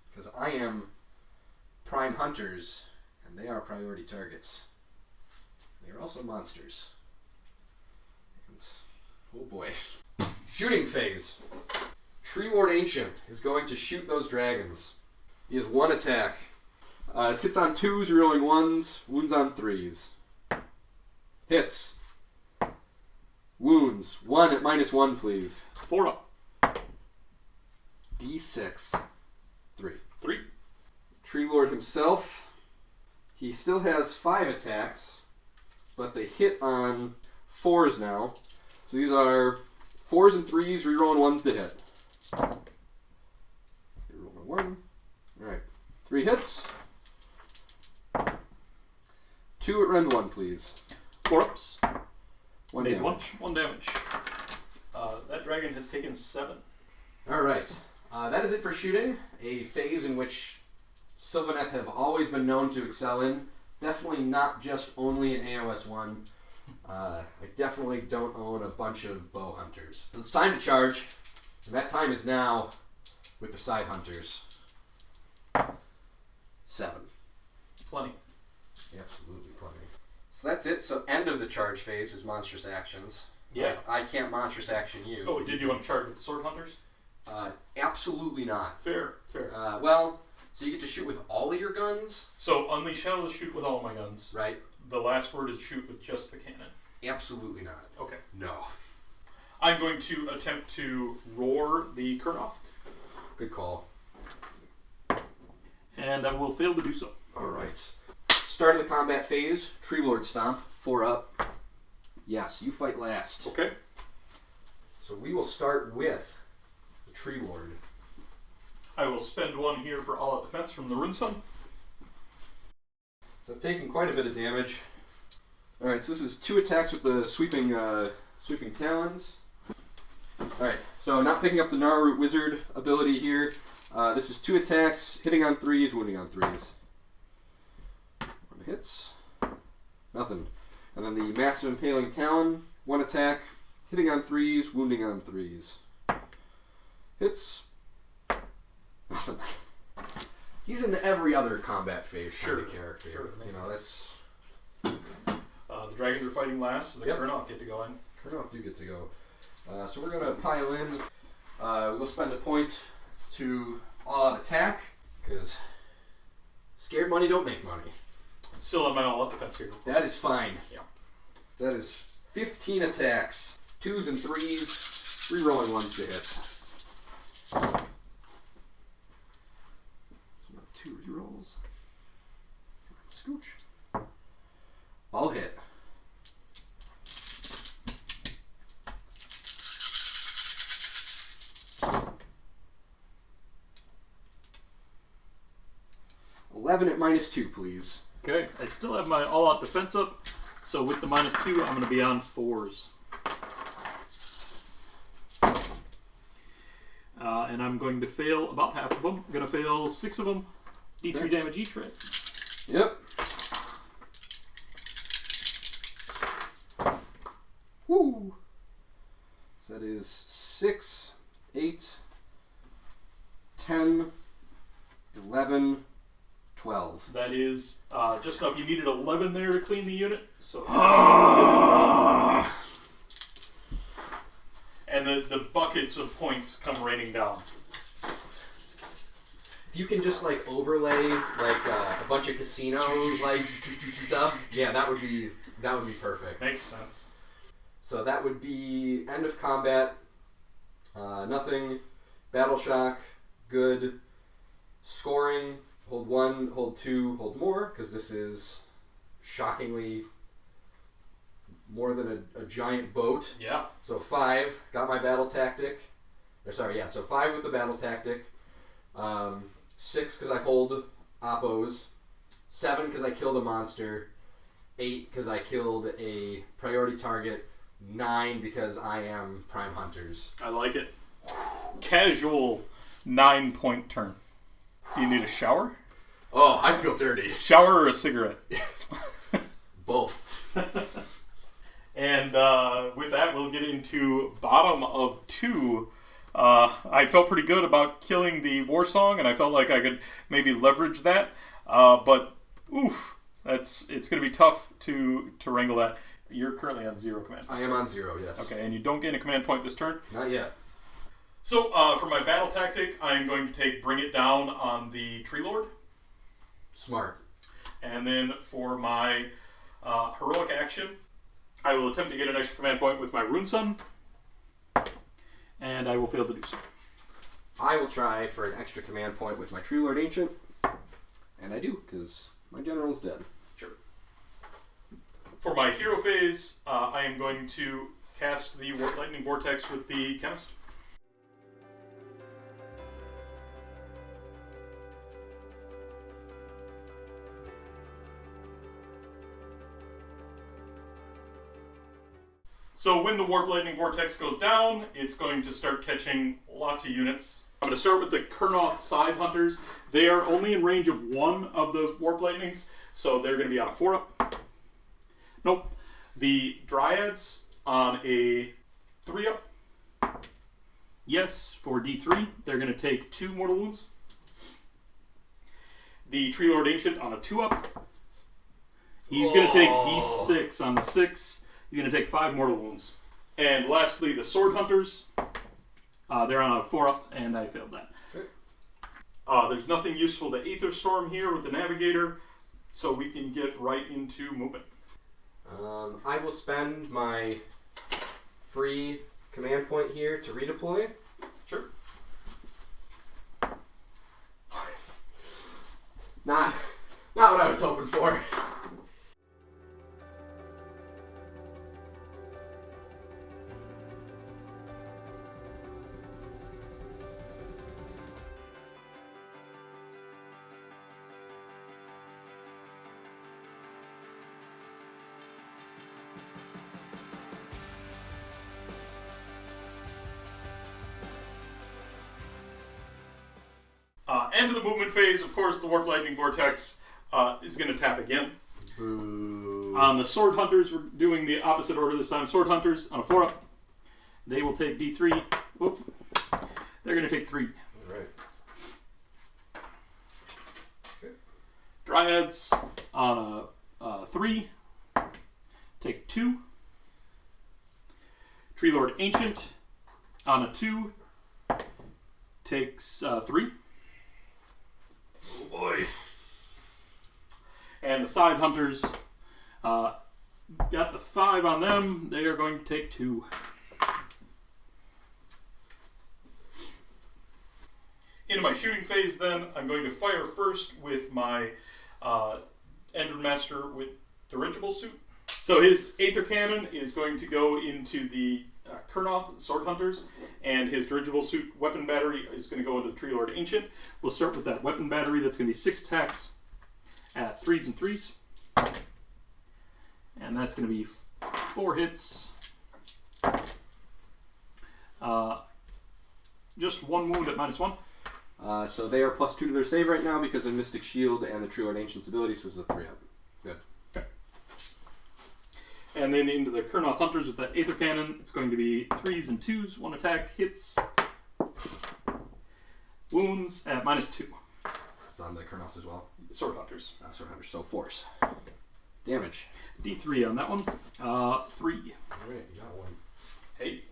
Because I am prime hunters, and they are priority targets. They are also monsters. And, oh boy. Shooting phase. Tree Lord Ancient is going to shoot those dragons. He has one attack. It hits on 2s, rerolling 1s, wounds on 3s. Hits. Wounds. 1 at -1, please.
4 up.
D6. 3.
3.
Tree Lord himself. He still has 5 attacks, but they hit on 4s now. So these are 4s and 3s, rerolling 1s to hit. Reroll my 1. Alright. 3 hits. 2 at rend 1, please.
4 ups.
1
Made
damage.
1 damage. That dragon has taken 7.
Alright. That is it for shooting. A phase in which Sylvaneth have always been known to excel in. Definitely not just only in AoS 1. I definitely don't own a bunch of bow hunters. So it's time to charge. And that time is now with the side hunters. 7.
Plenty.
Absolutely plenty. So that's it. So end of the charge phase is monstrous actions.
Yeah.
I can't monstrous action you.
Oh, did you want to charge with the sword hunters?
Absolutely not.
Fair.
Well, so you get to shoot with all of your guns?
So Unleash Hell is shoot with all my guns.
Right.
The last word is shoot with just the cannon.
Absolutely not.
Okay.
No.
I'm going to attempt to roar the Kurnoth.
Good call.
And I will fail to do so.
Alright. Start of the combat phase. Tree Lord Stomp. 4 up. Yes, you fight last.
Okay.
So we will start with the Tree Lord.
I will spend 1 here for all out defense from the Rune Sun.
So I've taken quite a bit of damage. Alright, so this is 2 attacks with the sweeping talons. Alright, so not picking up the Gnarlroot Wizard ability here. This is 2 attacks, hitting on 3s, wounding on 3s. 1 hits. Nothing. And then the Massive Impaling Talon, 1 attack, hitting on 3s, wounding on 3s. Hits. Nothing. He's in every other combat phase kind of character.
Sure,
you know, that's...
The dragons are fighting last, so the Kurnoth get to go in.
Kurnoth do get to go. So we're going to pile in. We'll spend a point to all-out attack, because scared money don't make money.
Still on my all-out defense here.
That is fine.
Yeah.
That is 15 attacks. 2s and 3s. Rerolling 1s to hit. So now 2 rerolls. Scooch. All hit. $11 at -2, please.
Okay, I still have my all-out defense up, so with the -2, I'm going to be on 4s. And I'm going to fail about half of them. I'm going to fail 6 of them. D3 damage each, right?
Yep. Woo! So that is 6, 8, 10, 11, 12.
That is just enough. You needed 11 there to clean the unit. So. And the buckets of points come raining down.
If you can just like overlay like a bunch of casino like stuff, yeah, that would be perfect.
Makes sense.
So that would be end of combat, nothing, battle shock, good, scoring, hold 1, hold 2, hold more, because this is shockingly more than a giant boat.
Yeah.
So 5, got my battle tactic. So 5 with the battle tactic. 6 because I hold Oppos. 7 because I killed a monster. 8 because I killed a priority target. 9 because I am Prime Hunters.
I like it. Casual 9-point turn. Do you need a shower?
Oh, I feel dirty.
Shower or a cigarette?
Both.
And with that, we'll get into bottom of 2. I felt pretty good about killing the war song, and I felt like I could maybe leverage that. But oof, it's going to be tough to wrangle that. You're currently on 0 command points.
I am on 0, yes.
Okay, and you don't gain a command point this turn?
Not yet.
So for my battle tactic, I am going to take Bring It Down on the Tree Lord.
Smart.
And then for my heroic action, I will attempt to get an extra command point with my Rune Sun. And I will fail to do so.
I will try for an extra command point with my Tree Lord Ancient. And I do, because my general's dead.
Sure. For my hero phase, I am going to cast the Lightning Vortex with the Chemist. So when the Warp Lightning Vortex goes down, it's going to start catching lots of units. I'm going to start with the Kurnoth Scythe Hunters. They are only in range of 1 of the Warp Lightnings, so they're going to be on a 4-up. Nope. The Dryads on a 3-up. Yes, for D3, they're going to take 2 mortal wounds. The Tree Lord Ancient on a 2-up. He's going to take D6 on the 6. He's going to take 5 mortal wounds. And lastly, the Sword Hunters. They're on a 4-up, and I failed that. There's nothing useful to Aether Storm here with the Navigator, so we can get right into movement.
I will spend my free command point here to redeploy.
Sure.
Not what I was hoping for.
End of the movement phase, of course, the Warp Lightning Vortex is going to tap again.
Boo.
On the Sword Hunters, we're doing the opposite order this time. Sword Hunters on a 4-up. They will take D3. Whoop. They're going to take 3.
All right. Okay.
Dryads on a 3. Take 2. Tree Lord Ancient on a 2. Takes 3. Oh boy. And the Scythe Hunters got the 5 on them. They are going to take 2. Into my shooting phase then, I'm going to fire first with my Endrin Master with Dirigible Suit. So his Aether Cannon is going to go into the Kurnoth Sword Hunters, and his Dirigible Suit Weapon Battery is going to go into the Tree Lord Ancient. We'll start with that Weapon Battery. That's going to be 6 attacks at 3s and 3s. And that's going to be 4 hits. Just 1 wound at -1.
So they are +2 to their save right now because of Mystic Shield and the Tree Lord Ancient's ability, so this is a 3-up. Good.
Okay. And then into the Kurnoth Hunters with that Aether Cannon, it's going to be 3s and 2s, 1 attack, hits, wounds at -2.
It's on the Kurnoths as well.
Sword Hunters.
Sword Hunters, so force. Damage.
D3 on that one. 3.
Alright, you got 1.
Hey.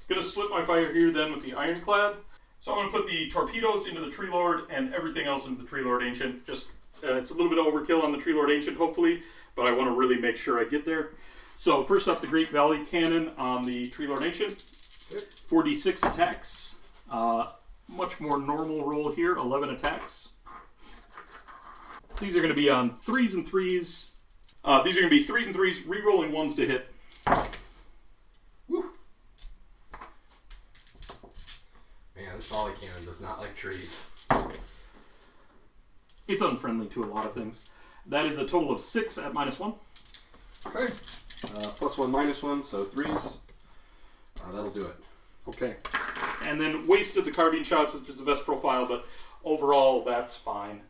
Gonna split my fire here then with the Ironclad. So I'm gonna put the torpedoes into the Tree Lord and everything else into the Tree Lord Ancient. Just it's a little bit of overkill on the Tree Lord Ancient, hopefully, but I want to really make sure I get there. So first up, the Great Valley Cannon on the Tree Lord Ancient. 4d6 attacks much more normal roll here, 11 attacks. These are going to be on 3s and 3s. These are going to be 3s and 3s, re-rolling 1s to hit.
Woo. Man, this volley cannon does not like trees.
It's unfriendly to a lot of things. That is a total of 6 at -1.
Okay. +1, -1, so 3s. That'll do it.
Okay. And then wasted the carbine shots, which is the best profile, but overall that's fine.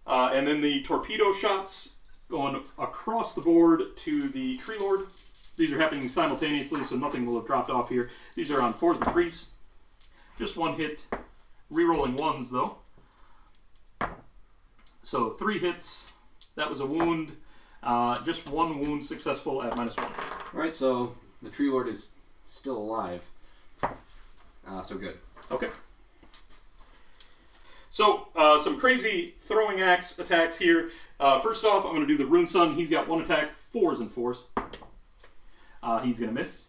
And then the torpedo shots going across the board to the Tree Lord. These are happening simultaneously, so nothing will have dropped off here. These are on 4s and 3s. Just 1 hit. Rerolling 1s, though. So 3 hits. That was a wound. Just 1 wound successful at -1.
Alright, so the Tree Lord is still alive. So good.
Okay. So, some crazy throwing axe attacks here. First off, I'm going to do the Rune Sun. He's got 1 attack, 4s and 4s. He's going to miss.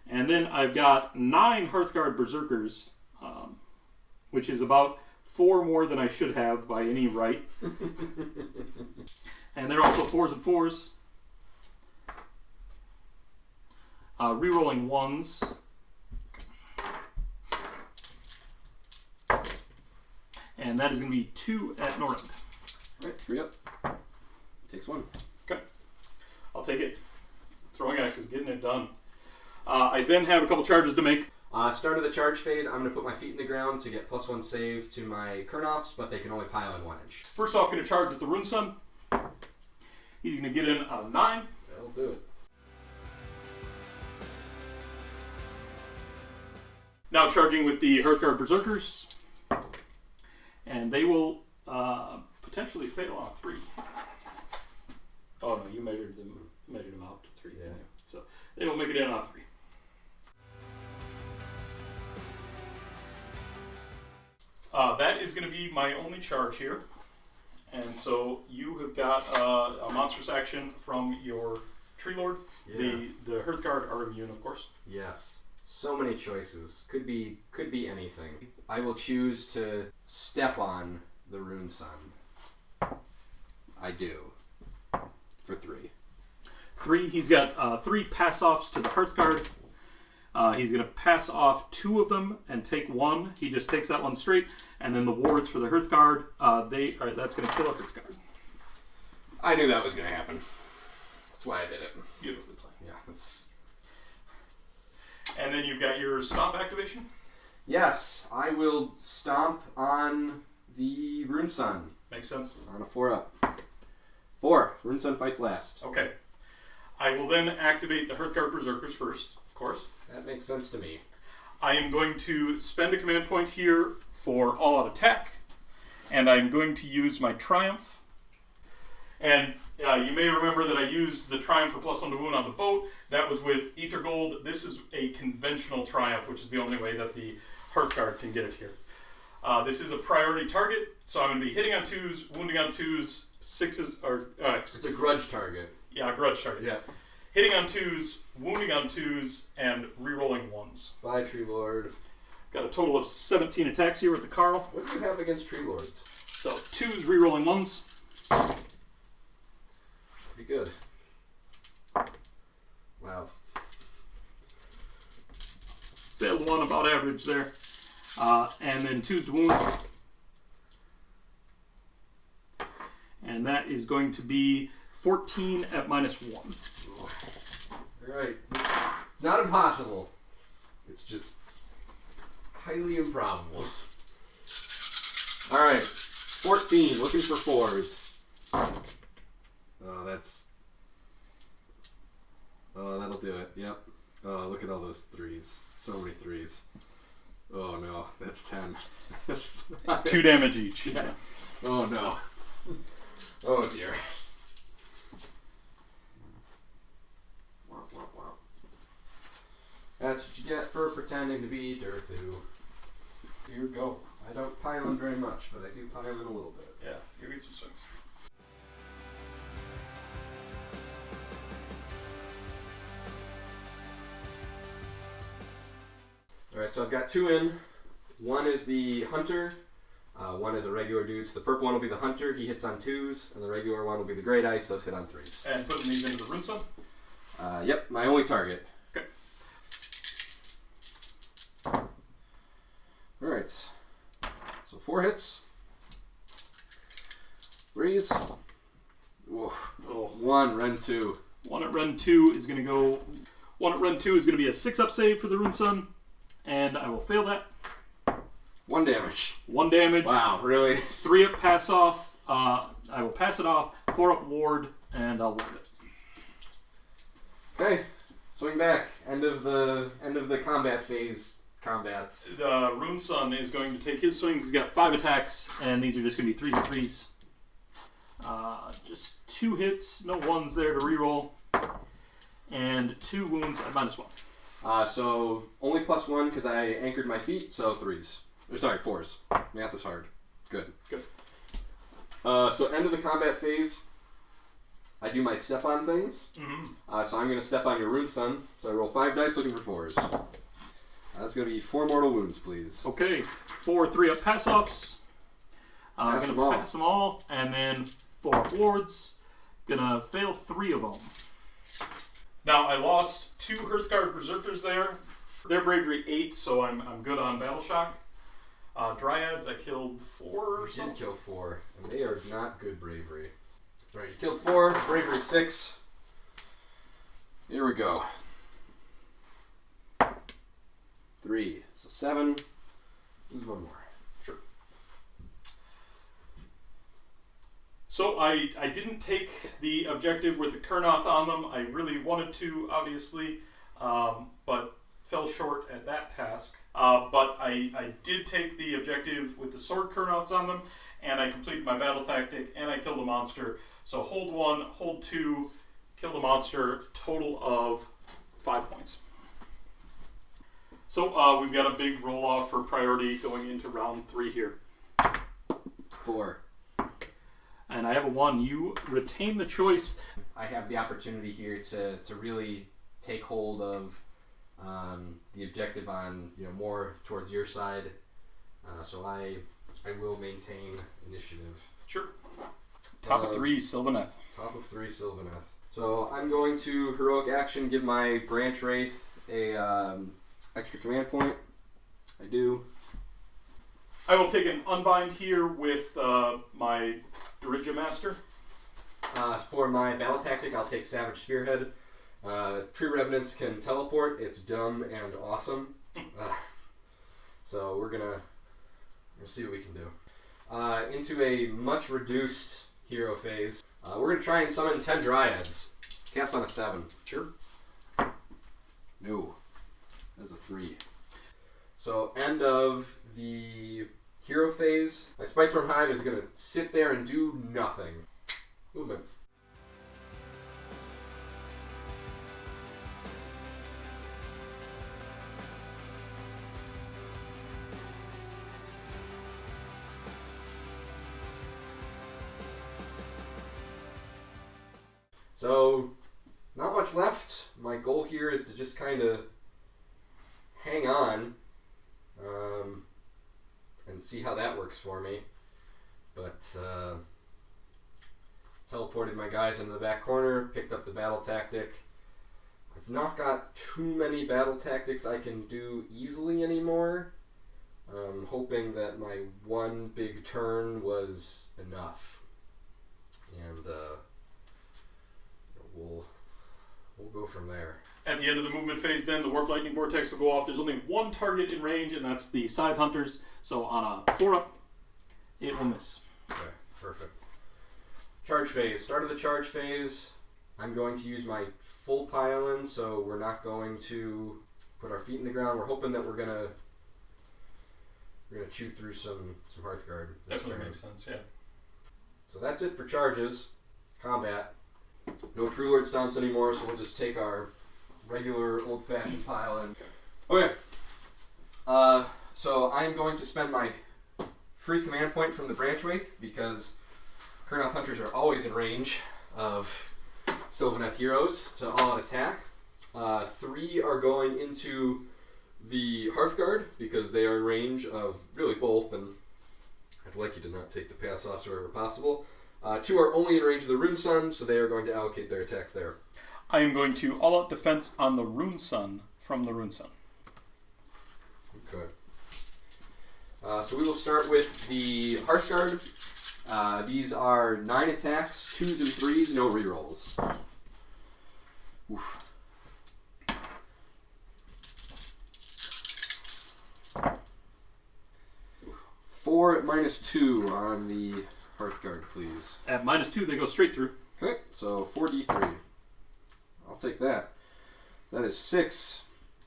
And then I've got 9 Hearthguard Berserkers, which is about 4 more than I should have by any right. And they're also 4s and 4s. Rerolling 1s. And that is going to be 2 at Norend.
Alright, 3 up. Takes 1.
Okay. I'll take it. Throwing axe is getting it done. I then have a couple charges to make.
Start of the charge phase, I'm going to put my feet in the ground to get +1 save to my Kurnoths, but they can only pile in 1 inch.
First off, going to charge with the Rune Sun. He's going to get in a 9.
That'll do it.
Now charging with the Hearthguard Berserkers. And they will potentially fail on 3. Oh no, you measured them out to 3.
Yeah.
So they will make it in on 3. That is going to be my only charge here. And so you have got a monstrous action from your Tree Lord.
Yeah.
The Hearthguard are immune, of course.
Yes. So many choices. Could be anything. I will choose to step on the Rune Sun. I do. For 3.
3. He's got 3 pass-offs to the Hearthguard. He's going to pass off 2 of them and take 1. He just takes that one straight. And then the wards for the Hearthguard, that's going to kill a Hearthguard.
I knew that was going to happen. That's why I did it.
Beautifully played.
Yeah, it's...
And then you've got your Stomp activation.
Yes, I will stomp on the Rune Sun.
Makes sense.
On a 4 up. 4. Rune Sun fights last.
Okay. I will then activate the Hearthguard Berserkers first, of course.
That makes sense to me.
I am going to spend a command point here for all-out attack, and I'm going to use my Triumph. And you may remember that I used the Triumph for +1 to wound on the boat. That was with Ether Gold. This is a conventional Triumph, which is the only way that the Hearthguard can get it here. This is a priority target, so I'm going to be hitting on 2s, wounding on 2s, 6s, or...
it's a grudge target.
Yeah, grudge target.
Yeah.
Hitting on 2s, wounding on 2s, and re-rolling 1s.
Bye, Tree Lord.
Got a total of 17 attacks here with the Carl.
What do you have against Tree Lords?
So 2s, re-rolling 1s.
Pretty good. Wow.
Failed 1, about average there. And then 2s to wound. And that is going to be 14 at -1.
Alright. It's not impossible. It's just highly improbable. Alright. 14. Looking for 4s. Oh, that's... Oh, that'll do it. Yep. Oh, look at all those 3s. So many 3s. Oh, no. That's 10. That's
2 damage each.
Yeah. Oh, no. Oh, dear. That's what you get for pretending to be Durthu. Here we go. I don't pile in very much, but I do pile in a little bit.
Yeah, you get some swings.
Alright, so I've got 2 in. One is the hunter. One is a regular dude. So the purple one will be the hunter. He hits on 2s, and the regular one will be the great ice. Those hit on 3s.
And putting these into the rune sun?
Yep, my only target.
Okay.
Alright. So 4 hits. 3s. Oof.
Oh.
1, Ren 2.
One at Ren 2 is going to go... One at Ren 2 is going to be a 6-up save for the rune sun. And I will fail that.
1 damage.
1 damage.
Wow, really?
3-up pass off. I will pass it off. 4-up ward, and I'll ward it.
Okay. Swing back. End of the combat phase. Combats.
The rune sun is going to take his swings. He's got 5 attacks, and these are just going to be 3s and 3s. Just 2 hits, no 1s there to reroll. And 2 wounds at -1.
So only +1 because I anchored my feet, so 3s. Or sorry, 4s. Math is hard. Good.
Good.
So end of the combat phase, I do my step on things.
Mm-hmm.
So I'm going to step on your rune sun. So I roll 5 dice looking for 4s. That's going to be 4 mortal wounds, please.
Okay, 4 3-up pass offs. I'm
Pass
going
them all.
to pass them all, and then 4 wards. Gonna fail 3 of them. Now I lost 2 Hearthguard Berserkers there. Their bravery 8, so I'm good on Battle Shock. Dryads, I killed 4 or
You
something.
did kill 4, and they are not good bravery. Alright, you killed 4, bravery 6. Here we go. 3, so 7. Lose 1 more.
Sure. So I didn't take the objective with the Kurnoth on them. I really wanted to, obviously, but fell short at that task. But I did take the objective with the Sword Kurnoths on them, and I completed my battle tactic, and I killed the monster. So hold 1, hold 2, kill the monster, total of 5 points. So we've got a big roll-off for priority going into round 3 here.
4.
And I have a 1. You retain the choice.
I have the opportunity here to really take hold of the objective on more towards your side. So I will maintain initiative.
Sure. Top of 3, Sylvaneth.
Top of 3, Sylvaneth. So I'm going to heroic action give my branch wraith a extra command point. I do.
I will take an unbind here with my Dirija Master.
For my battle tactic, I'll take Savage Spearhead. Tree Revenants can teleport. It's dumb and awesome. So we're gonna see what we can do. Into a much reduced hero phase, we're gonna try and summon 10 Dryads. Cast on a 7.
Sure.
No. That's a 3. So end of the hero phase. My Spitestorm Hive is gonna sit there and do nothing. Movement. So, not much left. My goal here is to just kind of hang on and see how that works for me. But teleported my guys into the back corner, picked up the battle tactic. I've not got too many battle tactics I can do easily anymore. I'm hoping that my 1 big turn was enough. And we'll go from there.
At the end of the movement phase, then, the Warp Lightning Vortex will go off. There's only 1 target in range, and that's the Scythe Hunters. So on a 4-up, it will miss.
Okay, perfect. Charge phase. Start of the charge phase. I'm going to use my full pile-in, so we're not going to put our feet in the ground. We're hoping that we're gonna chew through some Hearthguard.
Definitely makes sense, yeah.
So that's it for charges. Combat. No True Lord Stomps anymore, so we'll just take our regular old-fashioned pile-in. Okay. So I'm going to spend my free command point from the Branch Wraith, because Kurnoth Hunters are always in range of Sylvaneth heroes to all-out attack. 3 are going into the Hearthguard, because they are in range of really both, and I'd like you to not take the pass-offs wherever possible. 2 are only in range of the Rune Sun, so they are going to allocate their attacks there.
I am going to all-out defense on the Rune Sun from the Rune Sun.
Okay. So we will start with the Hearthguard. These are 9 attacks, 2s and 3s, no rerolls. Oof. 4 at -2 on the Hearthguard, please.
At -2, they go straight through.
Okay, so 4d3. I'll take that. That is 6,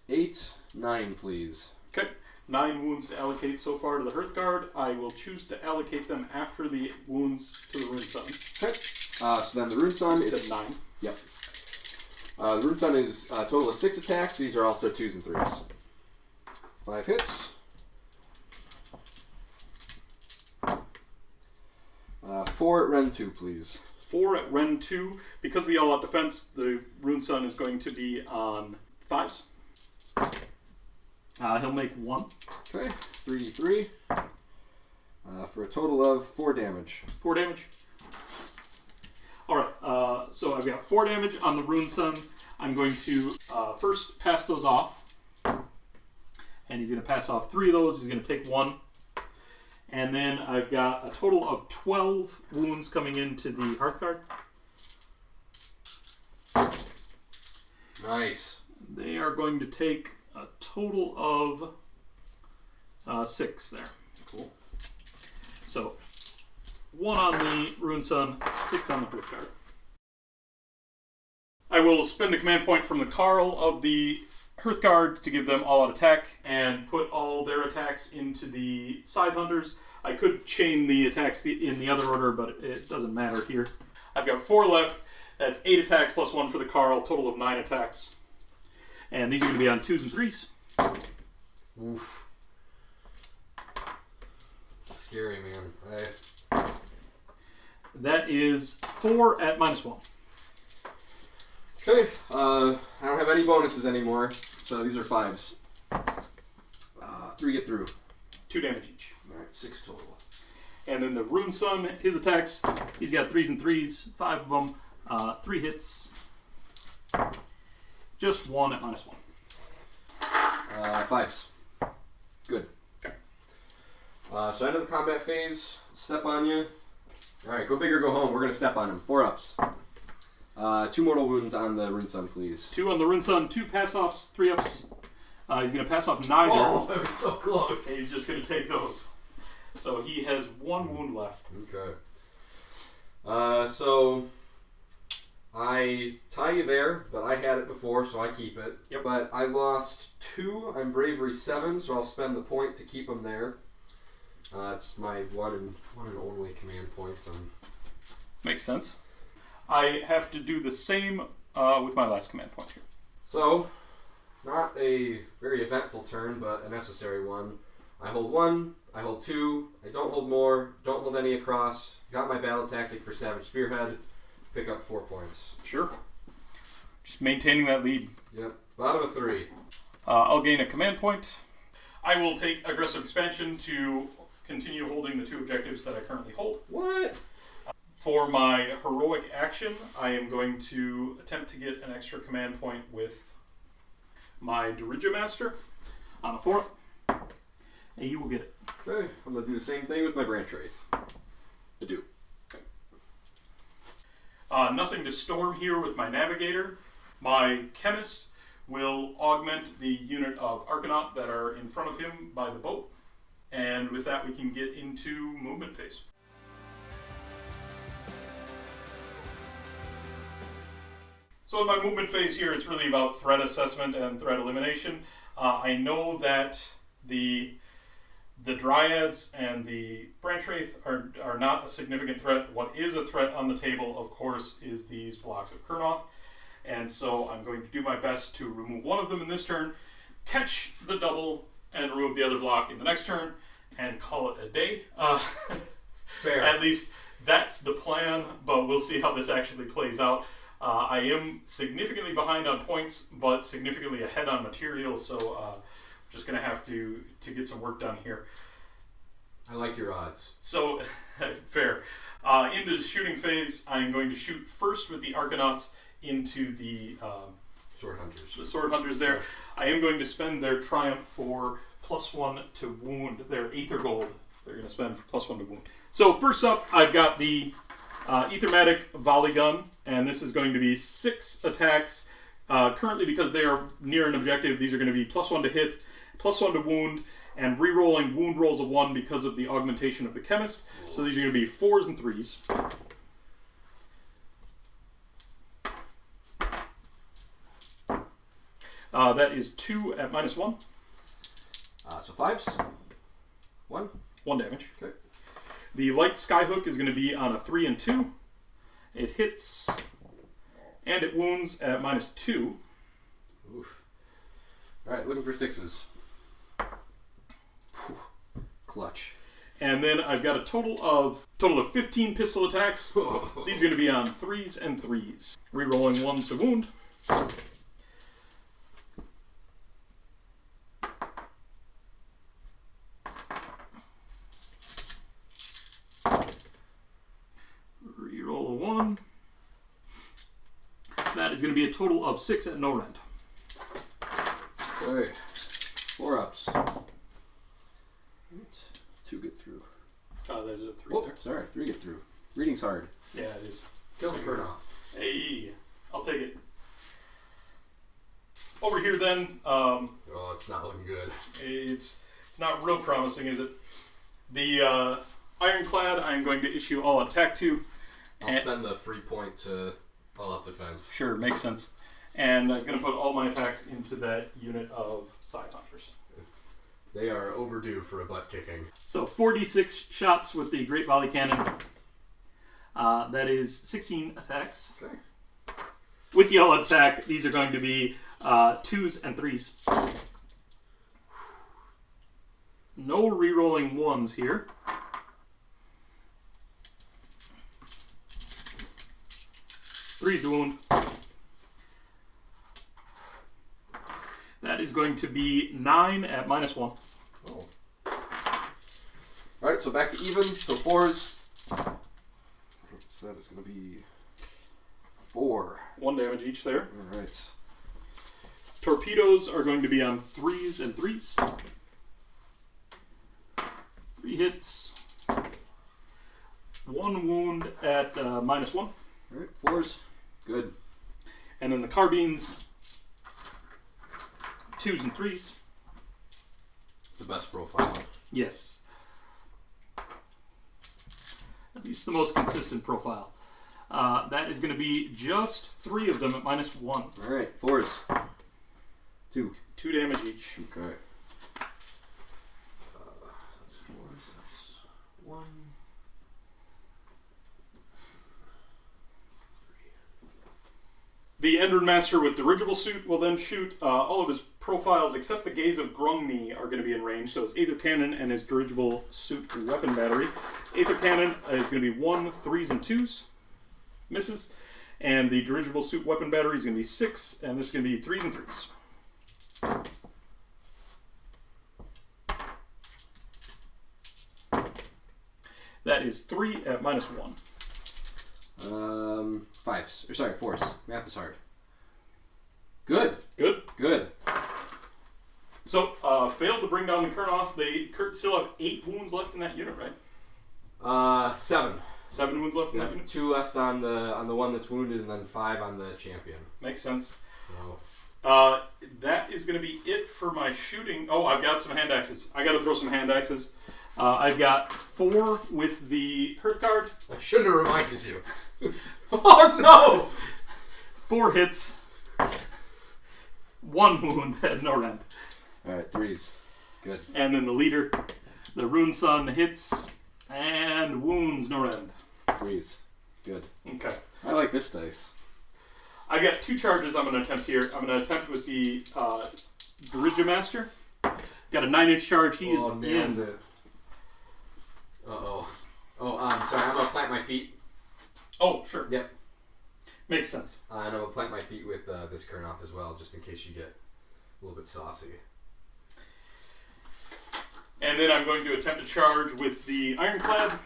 8, 9, please.
Okay. 9 wounds to allocate so far to the Hearthguard. I will choose to allocate them after the wounds to the Rune Sun.
Okay. So then the Rune Sun is
9.
Yep. The Rune Sun is a total of 6 attacks. These are also 2s and 3s. 5 hits. 4 at Ren 2, please.
4 at Ren 2. Because of the all-out defense, the Rune Sun is going to be on 5s. He'll make 1.
Okay, 3d3. For a total of 4 damage.
4 damage. Alright, so I've got 4 damage on the Rune Sun. I'm going to first pass those off. And he's going to pass off 3 of those. He's going to take 1. And then I've got a total of 12 wounds coming into the Hearthguard.
Nice.
They are going to take a total of 6 there.
Cool.
So 1 on the Rune Sun, 6 on the Hearthguard. I will spend a command point from the Carl of the Hearthguard to give them all-out attack and put all their attacks into the Scythe Hunters. I could chain the attacks in the other order, but it doesn't matter here. I've got 4 left. That's 8 attacks plus 1 for the Carl, total of 9 attacks. And these are going to be on 2s and 3s.
Oof. Scary, man.
That is 4 at -1.
Okay, I don't have any bonuses anymore, so these are 5s. 3 get through.
2 damage each.
Alright, 6 total.
And then the Rune Sun, his attacks, he's got 3s and 3s, 5 of them, 3 hits. Just 1 at -1.
5s. Good.
Okay.
So end of the combat phase, step on you. Alright, go big or go home. We're going to step on him. 4 ups. 2 mortal wounds on the Rune Sun, please.
2 on the Rune Sun, 2 pass-offs, 3 ups. He's going to pass off neither.
Oh, that was so close.
And he's just going to take those. So he has 1 wound left.
Okay. So I tie you there, but I had it before, so I keep it.
Yep.
But I lost 2 on Bravery 7, so I'll spend the point to keep them there. It's my one and only command point.
Makes sense. I have to do the same with my last command point here.
So, not a very eventful turn, but a necessary one. I hold 1, I hold 2, I don't hold more, don't hold any across. Got my battle tactic for Savage Spearhead. Pick up 4 points.
Sure. Just maintaining that lead.
Yep. Bottom of 3.
I'll gain a command point. I will take aggressive expansion to continue holding the 2 objectives that I currently hold.
What?
For my heroic action, I am going to attempt to get an extra command point with my Dirija Master on a 4. And you will get it.
Okay, I'm going to do the same thing with my Branch Wraith. I do.
Okay. Nothing to storm here with my Navigator. My Chemist will augment the unit of Arcanaut that are in front of him by the boat. And with that, we can get into movement phase. So in my movement phase here, it's really about threat assessment and threat elimination. I know that the Dryads and the Branch Wraith are not a significant threat. What is a threat on the table, of course, is these blocks of Kurnoth. And so I'm going to do my best to remove one of them in this turn, catch the double, and remove the other block in the next turn, and call it a day.
Fair.
At least that's the plan, but we'll see how this actually plays out. I am significantly behind on points, but significantly ahead on material, so Just going to have to get some work done here.
I like your odds.
So, fair. Into the shooting phase, I'm going to shoot first with the Argonauts into the
Sword Hunters.
The Sword Hunters there. I am going to spend their Triumph for +1 to wound. Their Aether Gold they're going to spend for +1 to wound. So first up, I've got the Ethermatic Volley Gun, and this is going to be 6 attacks. Currently, because they are near an objective, these are going to be +1 to hit, +1 to wound, and re-rolling wound rolls of 1 because of the augmentation of the Chemist. So these are going to be 4s and 3s. That is 2 at -1.
So 5s. 1.
1 damage.
Okay.
The Light Skyhook is going to be on a 3 and 2. It hits, and it wounds at -2.
Oof. Alright, looking for 6s. Clutch.
And then I've got a total of 15 pistol attacks. These are going to be on 3s and 3s. Rerolling 1s to wound. Reroll a 1. That is going to be a total of 6 at no rend.
Okay. 4 ups. 2 get through.
Oh, there's a 3
Oh,
there.
sorry. 3 get through. Reading's hard.
Yeah, it is.
Kill the burn off.
Hey, I'll take it. Over here then,
Oh, it's not looking good.
it's not real promising, is it? The Ironclad, I'm going to issue all attack to.
I'll spend the free point to all out defense.
Sure, makes sense. And I'm going to put all my attacks into that unit of Side Hunters.
They are overdue for a butt kicking.
So 46 shots with the Great Volley Cannon. That is 16 attacks.
Okay.
With the all attack, these are going to be 2s and 3s. No re-rolling 1s here. Three to wound. That is going to be 9 at -1.
Oh. Alright, so back to even. So 4s. So that is going to be 4.
1 damage each there.
Alright.
Torpedoes are going to be on 3s and 3s. 3 hits. 1 wound at -1.
Alright, 4s. Good.
And then the carbines, 2s and 3s.
The best profile.
Yes. At least the most consistent profile. That is going to be just 3 of them at -1.
Alright, 4s. 2.
2 damage each.
Okay. That's 4s. That's 1.
The Endrin Master with Dirigible Suit will then shoot. All of his profiles except the Gaze of Grungni are going to be in range. So his Aether Cannon and his Dirigible Suit weapon battery. Aether Cannon is going to be 1, 3s, and 2s. Misses. And the Dirigible Suit weapon battery is going to be 6. And this is going to be 3s and 3s. That is 3 at -1.
5s. Or sorry, 4s. Math is hard. Good.
Good.
Good.
So, failed to bring down the Kurnoff. They still have 8 wounds left in that unit, right?
7.
7 wounds left in that
Yeah,
unit?
2 left on the one that's wounded, and then 5 on the champion.
Makes sense.
So,
That is going to be it for my shooting. Oh, I've got some hand axes. I got to throw some hand axes. I've got 4 with the Hearth card.
I shouldn't have reminded you. Oh no!
4 hits. 1 wound at no rend.
Alright, 3s. Good.
And then the leader, the Rune Sun, hits and wounds no rend.
3s. Good.
Okay.
I like this dice.
I got 2 charges I'm going to attempt here. I'm going to attempt with the Dirigible Master. Got a 9-inch charge. He is
nails
in.
it. Uh-oh. Oh, sorry, I'm going to plant my feet.
Oh, sure.
Yep.
Makes sense.
And I'm going to plant my feet with this Kurnoff as well, just in case you get a little bit saucy.
And then I'm going to attempt to charge with the Ironclad.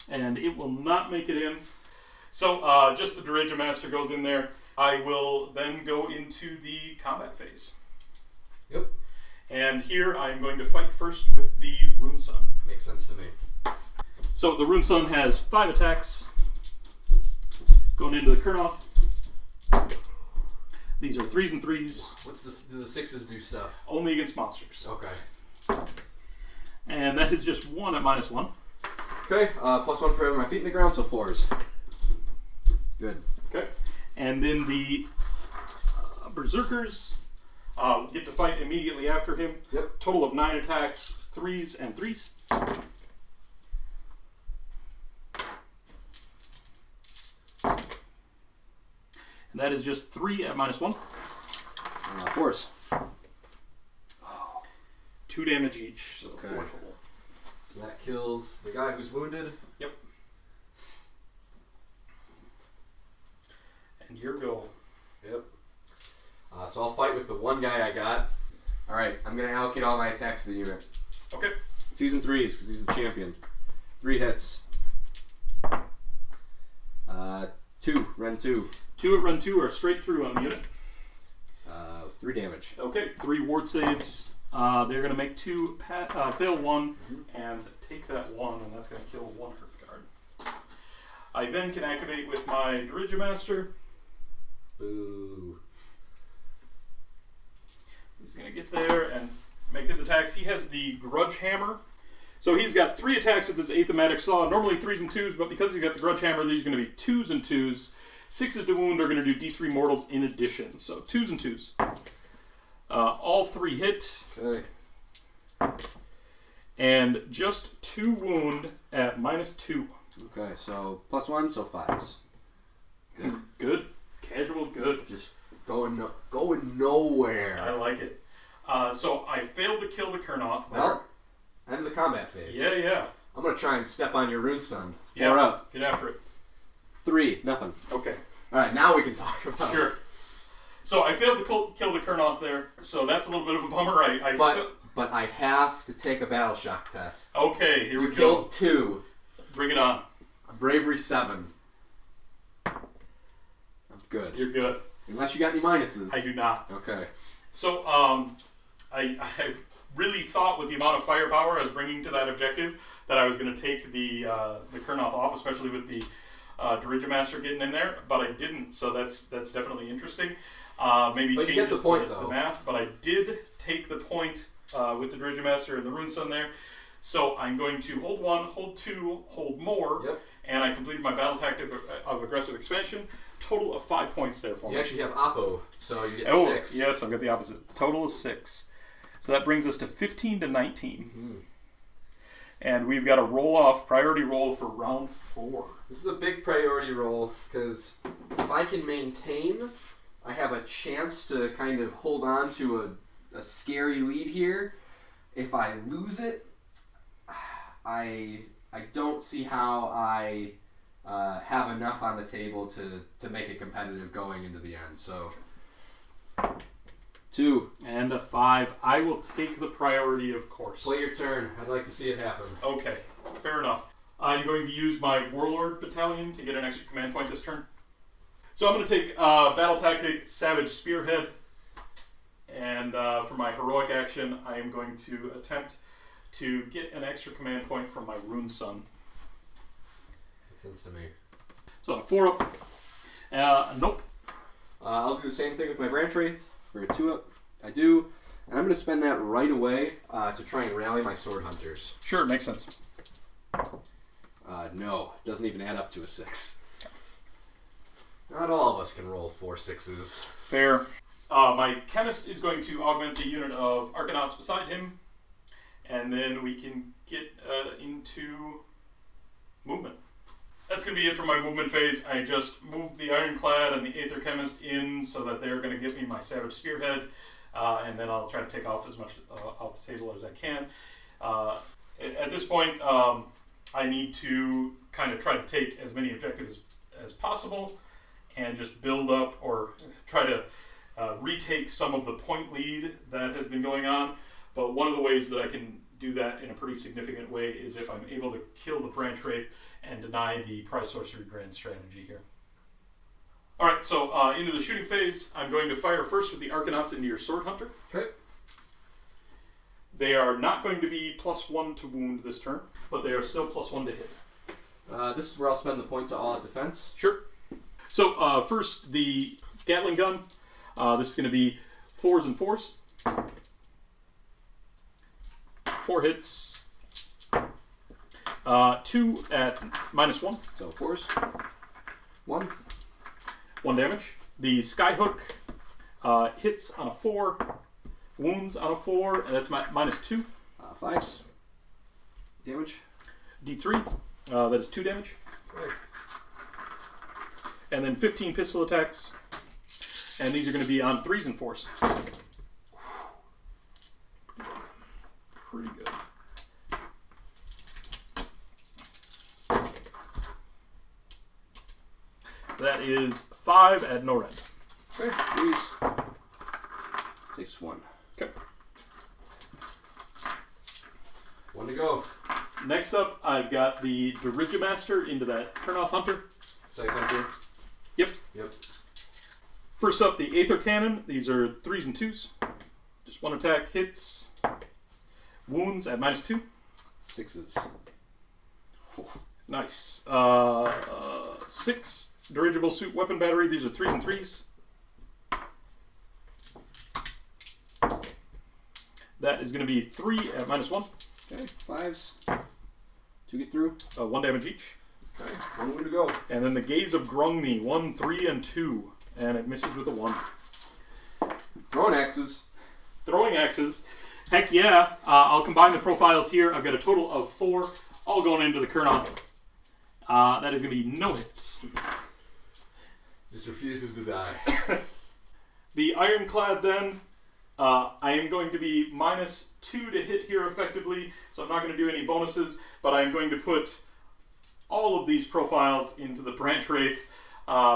And it will not make it in. So just the Dredge Master goes in there. I will then go into the combat phase.
Yep.
And here I'm going to fight first with the Rune Sun.
Makes sense to me.
So the Rune Sun has 5 attacks. Going into the Kurnoth. These are 3s and 3s.
What's this? Do the 6s do stuff?
Only against monsters.
Okay.
And that is just 1 at -1.
Okay, +1 for having my feet in the ground, so 4s. Good.
Okay. And then the Berserkers get to fight immediately after him.
Yep.
Total of 9 attacks, 3s and 3s. And that is just 3 at -1.
4s.
2 damage each, so
Okay.
4 total.
So that kills the guy who's wounded.
Yep. And your go.
Yep. So I'll fight with the one guy I got. Alright, I'm going to allocate all my attacks to the unit.
Okay.
2s and 3s, because he's the champion. 3 hits. 2, run 2.
2 at run 2 are straight through on the unit.
3 damage.
Okay, 3 ward saves. They're going to make 2, fail 1, and take that 1, and that's going to kill 1 Hearthguard. I then can activate with my Dredge Master.
Boo.
He's going to get there and make his attacks. He has the Grudge Hammer. So he's got 3 attacks with his Ethermatic Saw, normally 3s and 2s, but because he's got the Grudge Hammer, these are going to be 2s and 2s. 6s to wound are going to do D3 mortals in addition. So 2s and 2s. All 3 hit.
Okay.
And just 2 wound at -2.
Okay, so +1, so 5s. Good.
Good. Casual good.
Just going nowhere.
I like it. So I failed to kill the Kurnoth.
Well, end of the combat phase.
Yeah.
I'm going to try and step on your Rune Sun. 4
Yeah.
up.
Get after it.
3, nothing.
Okay.
Alright, now we can talk about it.
Sure. So I failed to kill the Kurnoth there. So that's a little bit of a bummer.
But I have to take a battle shock test.
Okay, here we
You
go.
killed 2.
Bring it on.
Bravery 7. I'm good.
You're good.
Unless you got any minuses.
I do not.
Okay.
So I really thought with the amount of firepower I was bringing to that objective that I was going to take the Kurnoth off, especially with the Dredge Master getting in there, but I didn't. So that's definitely interesting. Maybe
But you
changes
get the point,
the
though.
math, but I did take the point with the Dredge Master and the Rune Sun there. So I'm going to hold 1, hold 2, hold more,
Yep.
and I completed my battle tactic of aggressive expansion. Total of 5 points there for me.
You actually have Oppo, so you get 6.
Yes, I've got the opposite. Total of 6. So that brings us to 15 to 19.
Mm-hmm.
And we've got a roll-off, priority roll for round 4.
This is a big priority roll, because if I can maintain, I have a chance to kind of hold on to a scary lead here. If I lose it, I don't see how I have enough on the table to make it competitive going into the end. So 2.
And a 5. I will take the priority, of course.
Play your turn. I'd like to see it happen.
Okay, fair enough. I'm going to use my Warlord Battalion to get an extra command point this turn. So I'm going to take Battle Tactic, Savage Spearhead, and for my heroic action, I am going to attempt to get an extra command point from my Rune Sun.
Makes sense to me.
So a 4 up. Nope.
I'll do the same thing with my Branch Wraith for a 2 up. I do. And I'm going to spend that right away to try and rally my Sword Hunters.
Sure, makes sense.
No, doesn't even add up to a 6. Not all of us can roll 4 6s.
Fair. My Chemist is going to augment the unit of Arcanauts beside him, and then we can get into movement. That's going to be it for my movement phase. I just moved the Ironclad and the Aether Chemist in so that they're going to give me my Savage Spearhead, and then I'll try to take off as much off the table as I can. At this point, I need to kind of try to take as many objectives as possible and just build up or try to retake some of the point lead that has been going on. But one of the ways that I can do that in a pretty significant way is if I'm able to kill the Branch Wraith and deny the Prize Sorcery Grand strategy here. Alright, so into the shooting phase, I'm going to fire first with the Arcanauts into your Sword Hunter.
Okay.
They are not going to be +1 to wound this turn, but they are still +1 to hit.
This is where I'll spend the points to all-out defense.
Sure. So first, the Gatling Gun. This is going to be 4s and 4s. 4 hits. 2 at -1.
So 4s. 1.
1 damage. The Skyhook hits on a 4, wounds on a 4, and that's -2.
5s. Damage.
D3, that is 2 damage.
Okay.
And then 15 pistol attacks. And these are going to be on 3s and 4s. Pretty good. That is 5 at no rent.
Okay, 3s. 6-1.
Okay.
1 to go.
Next up, I've got the Dirigimaster into that Turnoff Hunter.
Scythe Hunter.
Yep.
Yep.
First up, the Aether Cannon. These are 3s and 2s. Just 1 attack, hits. Wounds at -2.
6s.
Nice. 6 Dirigible Suit Weapon Battery. These are 3s and 3s. That is going to be 3 at -1.
Okay, 5s. 2 get through.
1 damage each.
Okay, 1 to go.
And then the Gaze of Grungni. 1, 3, and 2. And it misses with a 1.
Throwing axes.
Throwing axes. Heck yeah. I'll combine the profiles here. I've got a total of 4, all going into the Kurnoth. That is going to be no hits.
Just refuses to die.
The Ironclad then, I am going to be -2 to hit here effectively, so I'm not going to do any bonuses, but I'm going to put all of these profiles into the Branch Wraith,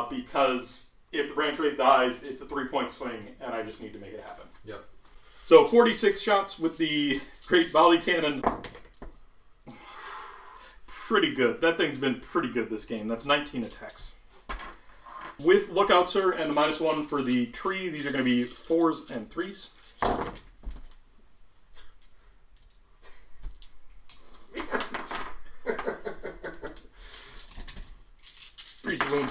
because if the Branch Wraith dies, it's a 3-point swing, and I just need to make it happen.
Yep.
So 46 shots with the Great Volley Cannon. Pretty good. That thing's been pretty good this game. That's 19 attacks. With Lookout Sir and the -1 for the tree, these are going to be 4s and 3s. 3's wound.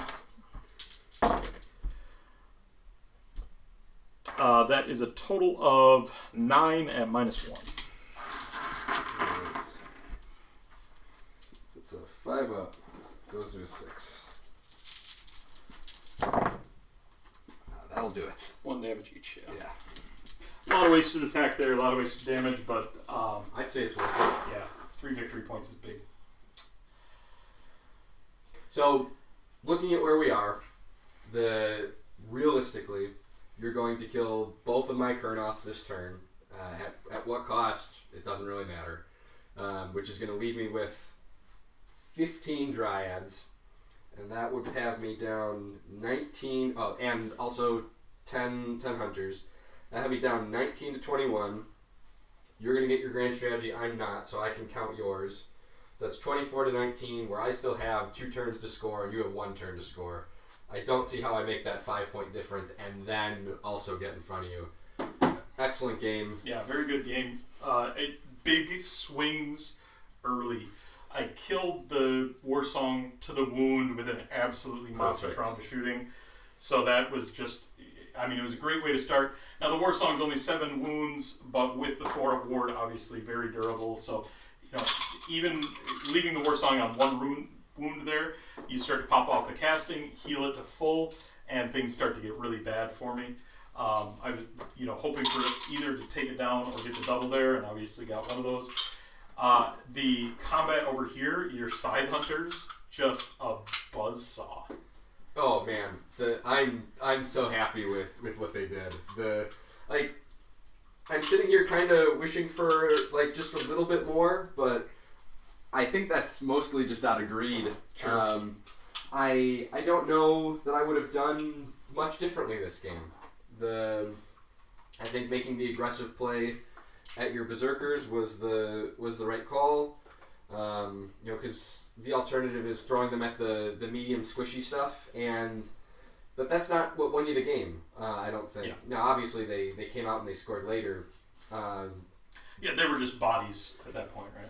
That is a total of 9 at -1.
It's a 5 up. Goes to a 6. That'll do it.
1 damage each,
Yeah.
A lot of wasted attack there, a lot of wasted damage, but
I'd say it's worth it.
yeah, 3 victory points is big.
So, looking at where we are, realistically, you're going to kill both of my Kurnoths this turn. At what cost, it doesn't really matter. Which is going to leave me with 15 Dryads. And that would have me down 19... Oh, and also 10 Hunters. That have me down 19 to 21. You're going to get your grand strategy. I'm not, so I can count yours. So that's 24 to 19, where I still have 2 turns to score, and you have 1 turn to score. I don't see how I make that 5-point difference and then also get in front of you. Excellent game.
Yeah, very good game. Big swings early. I killed the Warsong to the wound with an absolutely monstrous round of shooting. So that was just, I mean, it was a great way to start. Now, the Warsong's only 7 wounds, but with the 4 ward, obviously very durable. So, you know, even leaving the Warsong on 1 wound there, you start to pop off the casting, heal it to full, and things start to get really bad for me. I was, hoping for either to take it down or get the double there, and obviously got one of those. The combat over here, your Scythe Hunters, just a buzzsaw.
Oh man, I'm so happy with what they did. I'm sitting here kind of wishing for just a little bit more, but I think that's mostly just out of greed.
Sure.
I don't know that I would have done much differently this game. I think making the aggressive play at your berserkers was the right call. Because the alternative is throwing them at the medium squishy stuff, but that's not what won you the game. I don't think.
Yeah.
Now, obviously, they came out and they scored later.
Yeah, they were just bodies at that point, right?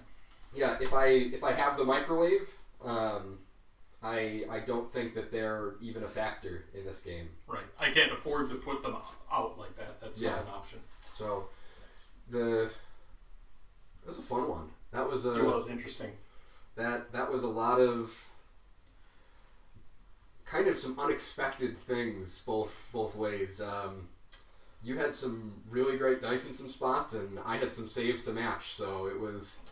Yeah, if I have the microwave, I don't think that they're even a factor in this game.
Right. I can't afford to put them out like that. That's not an option.
So, that was a fun one. It
was interesting.
That was a lot of kind of some unexpected things both ways. You had some really great dice in some spots, and I had some saves to match. So it was.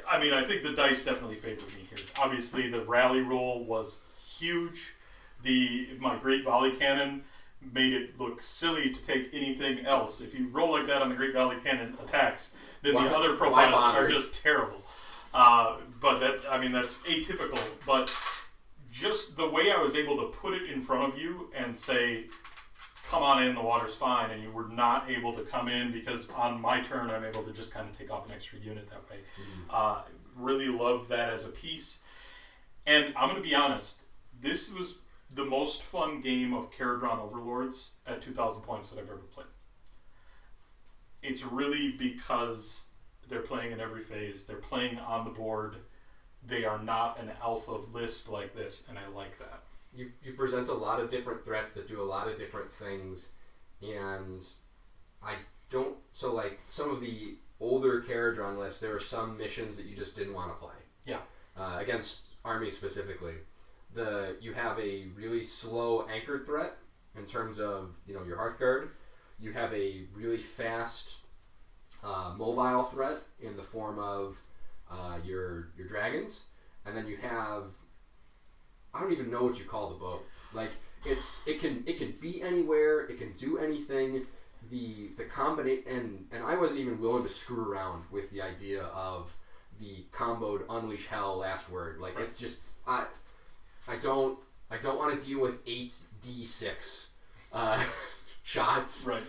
I mean, I think the dice definitely favored me here. Obviously, the rally roll was huge. My Great Volley Cannon made it look silly to take anything else. If you roll like that on the Great Volley Cannon attacks, then the other profiles are just terrible. But that's atypical. But just the way I was able to put it in front of you and say, come on in, the water's fine, and you were not able to come in because on my turn I'm able to just kind of take off an extra unit that way. Really loved that as a piece. And I'm going to be honest, this was the most fun game of Kharadron Overlords at 2,000 points that I've ever played. It's really because they're playing in every phase. They're playing on the board. They are not an alpha list like this, and I like that.
You present a lot of different threats that do a lot of different things, and some of the older Kharadron lists, there were some missions that you just didn't want to play.
Yeah.
Against armies specifically. You have a really slow anchored threat in terms of your Hearthguard. You have a really fast mobile threat in the form of your dragons, and then you have, I don't even know what you call the boat. Like it can be anywhere, it can do anything. The combination, and I wasn't even willing to screw around with the idea of the comboed Unleash Hell last word. Like it's just I don't want to deal with 8d6 shots.
Right.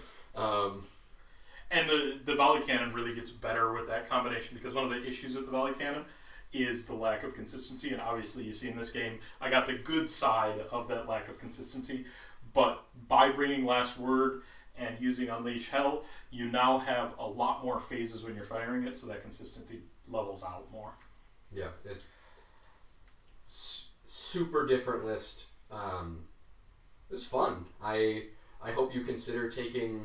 And the Volley Cannon really gets better with that combination, because one of the issues with the Volley Cannon is the lack of consistency, and obviously you see in this game I got the good side of that lack of consistency, but by bringing Last Word and using Unleash Hell, you now have a lot more phases when you're firing it, so that consistency levels out more.
Yeah, super different list. It was fun. I hope you consider taking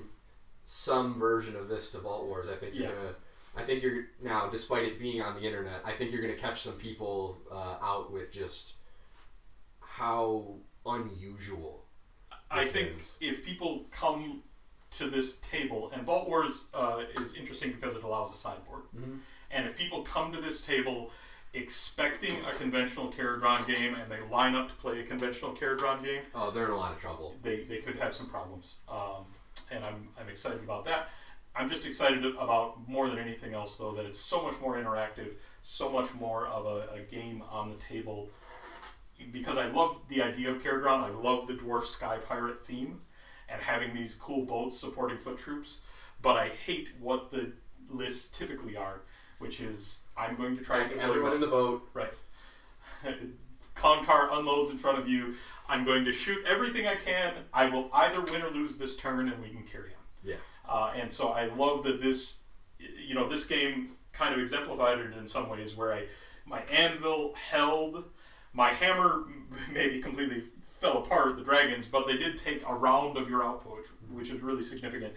some version of this to Vault Wars. I think you're now, despite it being on the internet, I think you're gonna catch some people out with just how unusual.
I think if people come to this table, and Vault Wars is interesting because it allows a sideboard, and if people come to this table expecting a conventional Kharadron game and they line up to play a conventional Kharadron game,
they're in a lot of trouble.
They could have some problems, and I'm excited about that. I'm just excited about, more than anything else, though, that it's so much more interactive, so much more of a game on the table, because I love the idea of Kharadron. I love the Dwarf Sky Pirate theme and having these cool boats supporting foot troops, but I hate what the lists typically are, which is, I'm going to try and get
everyone in the boat.
Right. Con car unloads in front of you. I'm going to shoot everything I can. I will either win or lose this turn, and we can carry on.
Yeah.
And so I love that this game kind of exemplified it in some ways, where my anvil held, my hammer maybe completely fell apart, the dragons, but they did take a round of your output, which is really significant.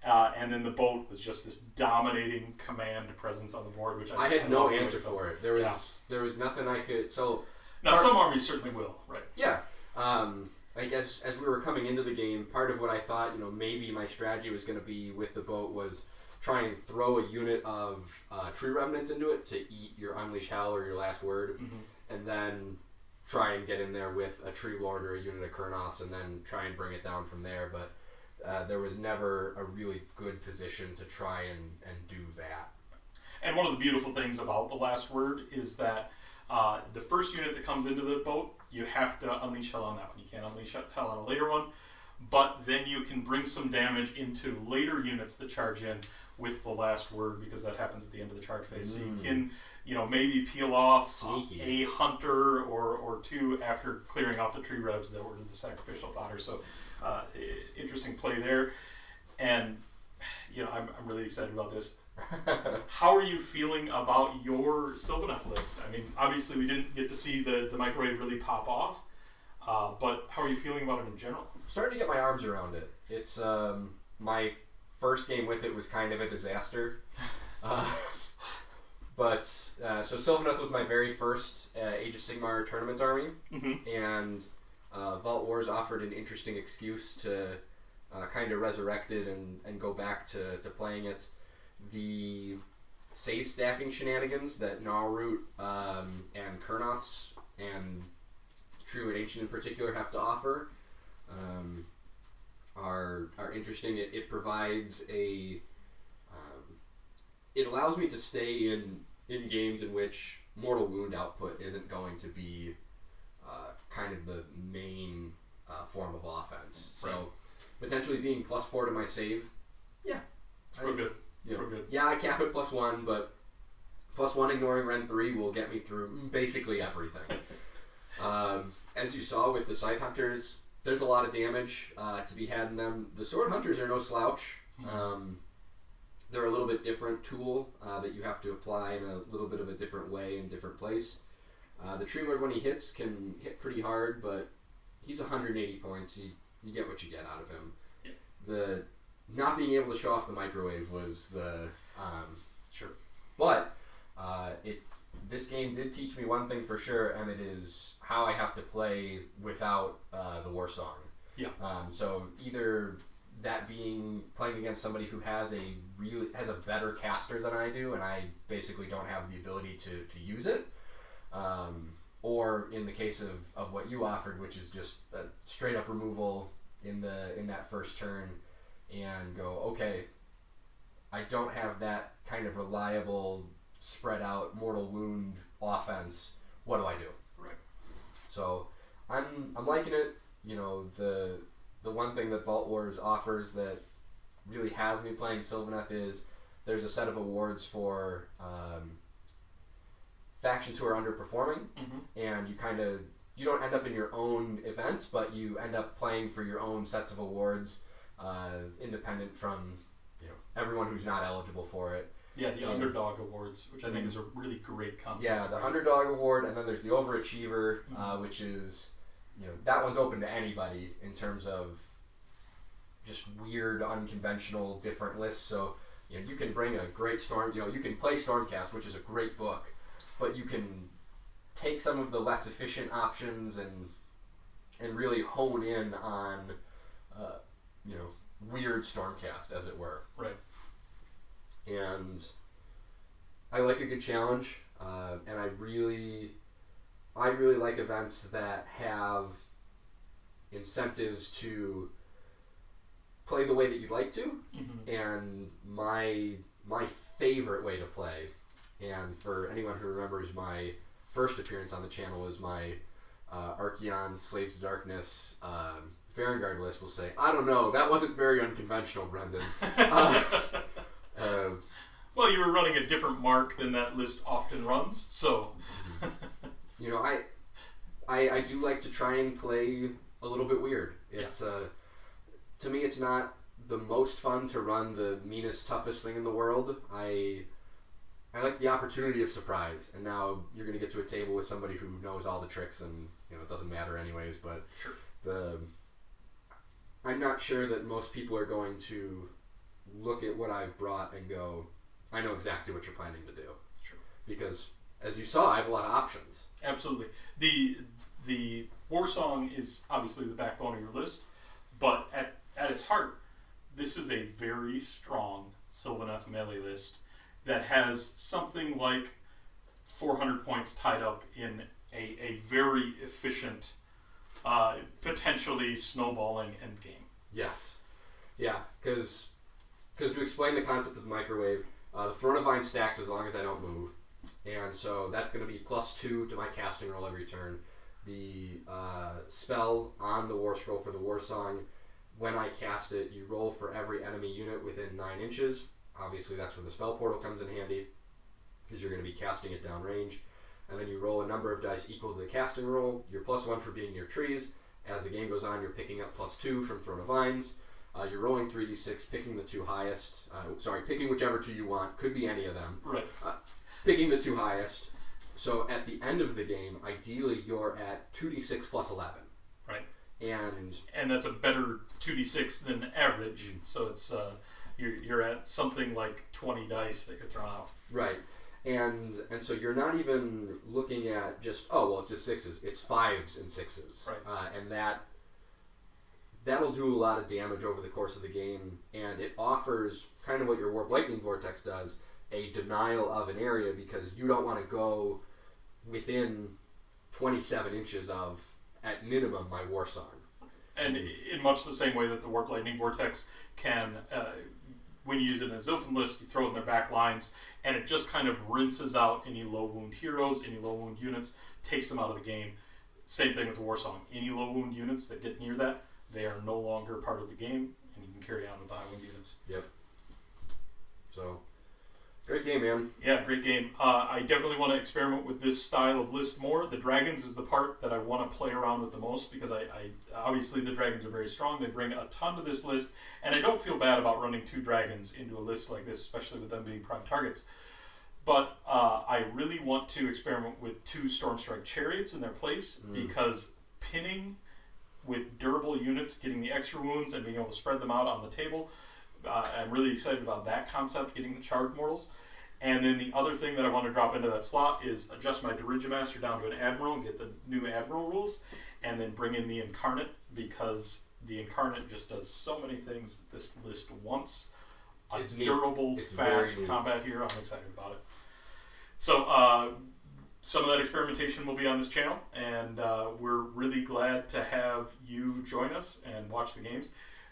And then the boat was just this dominating command presence on the board, which
I had no answer for it. There was nothing I could. So
now some armies certainly will, right?
Yeah. I guess as we were coming into the game, part of what I thought, maybe my strategy was going to be with the boat was try and throw a unit of tree remnants into it to eat your Unleash Hell or your Last Word, and then try and get in there with a Tree Lord or a unit of Kurnoths, and then try and bring it down from there. But there was never a really good position to try and do that.
And one of the beautiful things about the Last Word is that the first unit that comes into the boat, you have to Unleash Hell on that one. You can't Unleash Hell on a later one, but then you can bring some damage into later units that charge in with the last word, because that happens at the end of the charge phase. So you can, maybe peel off a hunter or two after clearing off the tree revs that were the sacrificial fodder. So interesting play there. And, I'm really excited about this. How are you feeling about your Sylvaneth list? I mean, obviously we didn't get to see the microwave really pop off, but how are you feeling about it in general?
I'm starting to get my arms around it. It's my first game with it was kind of a disaster. So Sylvaneth was my very first Age of Sigmar tournament army, and Vault Wars offered an interesting excuse to kind of resurrect it and go back to playing it. The save stacking shenanigans that Gnarlroot and Kurnoths and True and Ancient in particular have to offer are interesting. It provides it allows me to stay in games in which mortal wound output isn't going to be kind of the main form of offense.
Right.
So potentially being +4 to my save,
it's real good. Good.
Yeah, I cap it +1, but +1 ignoring Ren 3 will get me through basically everything. As you saw with the Scythe Hunters, there's a lot of damage to be had in them. The Sword Hunters are no slouch. They're a little bit different tool that you have to apply in a little bit of a different way in different place. The Tree Lord, when he hits, can hit pretty hard, but he's 180 points. You get what you get out of him.
Yeah.
The not being able to show off the microwave was the
sure.
But this game did teach me one thing for sure, and it is how I have to play without the war song.
Yeah.
So either that being playing against somebody who has a better caster than I do, and I basically don't have the ability to use it, or in the case of what you offered, which is just a straight up removal in that first turn, and go, okay, I don't have that kind of reliable spread out mortal wound offense. What do I do?
Right.
So I'm liking it. The one thing that Vault Wars offers that really has me playing Sylvaneth is there's a set of awards for factions who are underperforming, and you don't end up in your own events, but you end up playing for your own sets of awards, independent from everyone who's not eligible for it.
Yeah, the Underdog Awards, which I think is a really great concept.
Yeah, the Underdog Award, and then there's the Overachiever, which is, that one's open to anybody in terms of just weird, unconventional, different lists. So, you can bring a great Storm, you can play Stormcast, which is a great book, but you can take some of the less efficient options and really hone in on, weird Stormcast, as it were.
Right.
And I like a good challenge, and I really like events that have incentives to play the way that you'd like to. And my favorite way to play, and for anyone who remembers my first appearance on the channel, is my Archeon Slaves of Darkness Farengard list, will say, I don't know, that wasn't very unconventional, Brendan.
Well, you were running a different mark than that list often runs, so...
I do like to try and play a little bit weird. It's to me, it's not the most fun to run the meanest, toughest thing in the world. I like the opportunity of surprise, and now you're going to get to a table with somebody who knows all the tricks, and it doesn't matter anyways. But
sure.
I'm not sure that most people are going to look at what I've brought and go, I know exactly what you're planning to do.
Sure.
Because, as you saw, I have a lot of options.
Absolutely. The war song is obviously the backbone of your list, but at its heart, this is a very strong Sylvaneth melee list that has something like 400 points tied up in a very efficient, potentially snowballing endgame.
Yes. Yeah, because to explain the concept of the microwave, the Throne of Vine stacks as long as I don't move, and so that's going to be +2 to my casting roll every turn. The spell on the War Scroll for the War Song, when I cast it, you roll for every enemy unit within 9 inches. obviously that's where the spell portal comes in handy, because you're going to be casting it downrange. And then you roll a number of dice equal to the casting roll. You're +1 for being near trees. As the game goes on, you're picking up +2 from Throne of Vines. You're rolling 3d6, picking the two highest. Picking whichever two you want. Could be any of them.
Right.
Picking the two highest. So at the end of the game, ideally you're at 2d6 + 11.
Right.
And
that's a better 2d6 than average. So it's you're at something like 20 dice that you're throwing out.
Right. And so you're not even looking at just, it's just 6s. It's 5s and 6s.
Right.
And that'll do a lot of damage over the course of the game. And it offers kind of what your Warp Lightning Vortex does, a denial of an area, because you don't want to go within 27 inches of, at minimum, my War Song.
And in much the same way that the Warp Lightning Vortex can... when you use it in a Zilfin list, you throw it in their back lines, and it just kind of rinses out any low wound heroes, any low wound units, takes them out of the game. Same thing with the War Song. Any low wound units that get near that, they are no longer part of the game, and you can carry on with the high wound units.
Yep. So, great game, man.
Yeah, great game. I definitely want to experiment with this style of list more. The dragons is the part that I want to play around with the most, because I obviously the dragons are very strong. They bring a ton to this list, and I don't feel bad about running 2 dragons into a list like this, especially with them being prime targets. But I really want to experiment with 2 Stormstrike Chariots in their place, because pinning with durable units, getting the extra wounds, and being able to spread them out on the table, I'm really excited about that concept, getting the Charged Mortals. And then the other thing that I want to drop into that slot is adjust my Dirigimaster down to an Admiral and get the new Admiral rules, and then bring in the Incarnate, because the Incarnate just does so many things that this list wants. It's durable, fast combat here. I'm excited about it. So some of that experimentation will be on this channel, and we're really glad to have you join us and watch the games.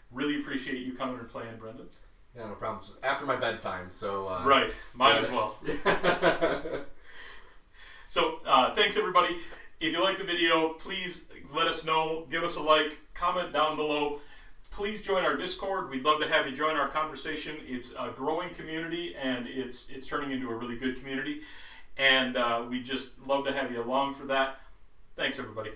Really appreciate you coming and playing, Brendan.
Yeah, no problem. After my bedtime, so...
right. Mine as well. So, thanks, everybody. If you like the video, please let us know. Give us a like. Comment down below. Please join our Discord. We'd love to have you join our conversation. It's a growing community, and it's turning into a really good community. And we just love to have you along for that. Thanks, everybody.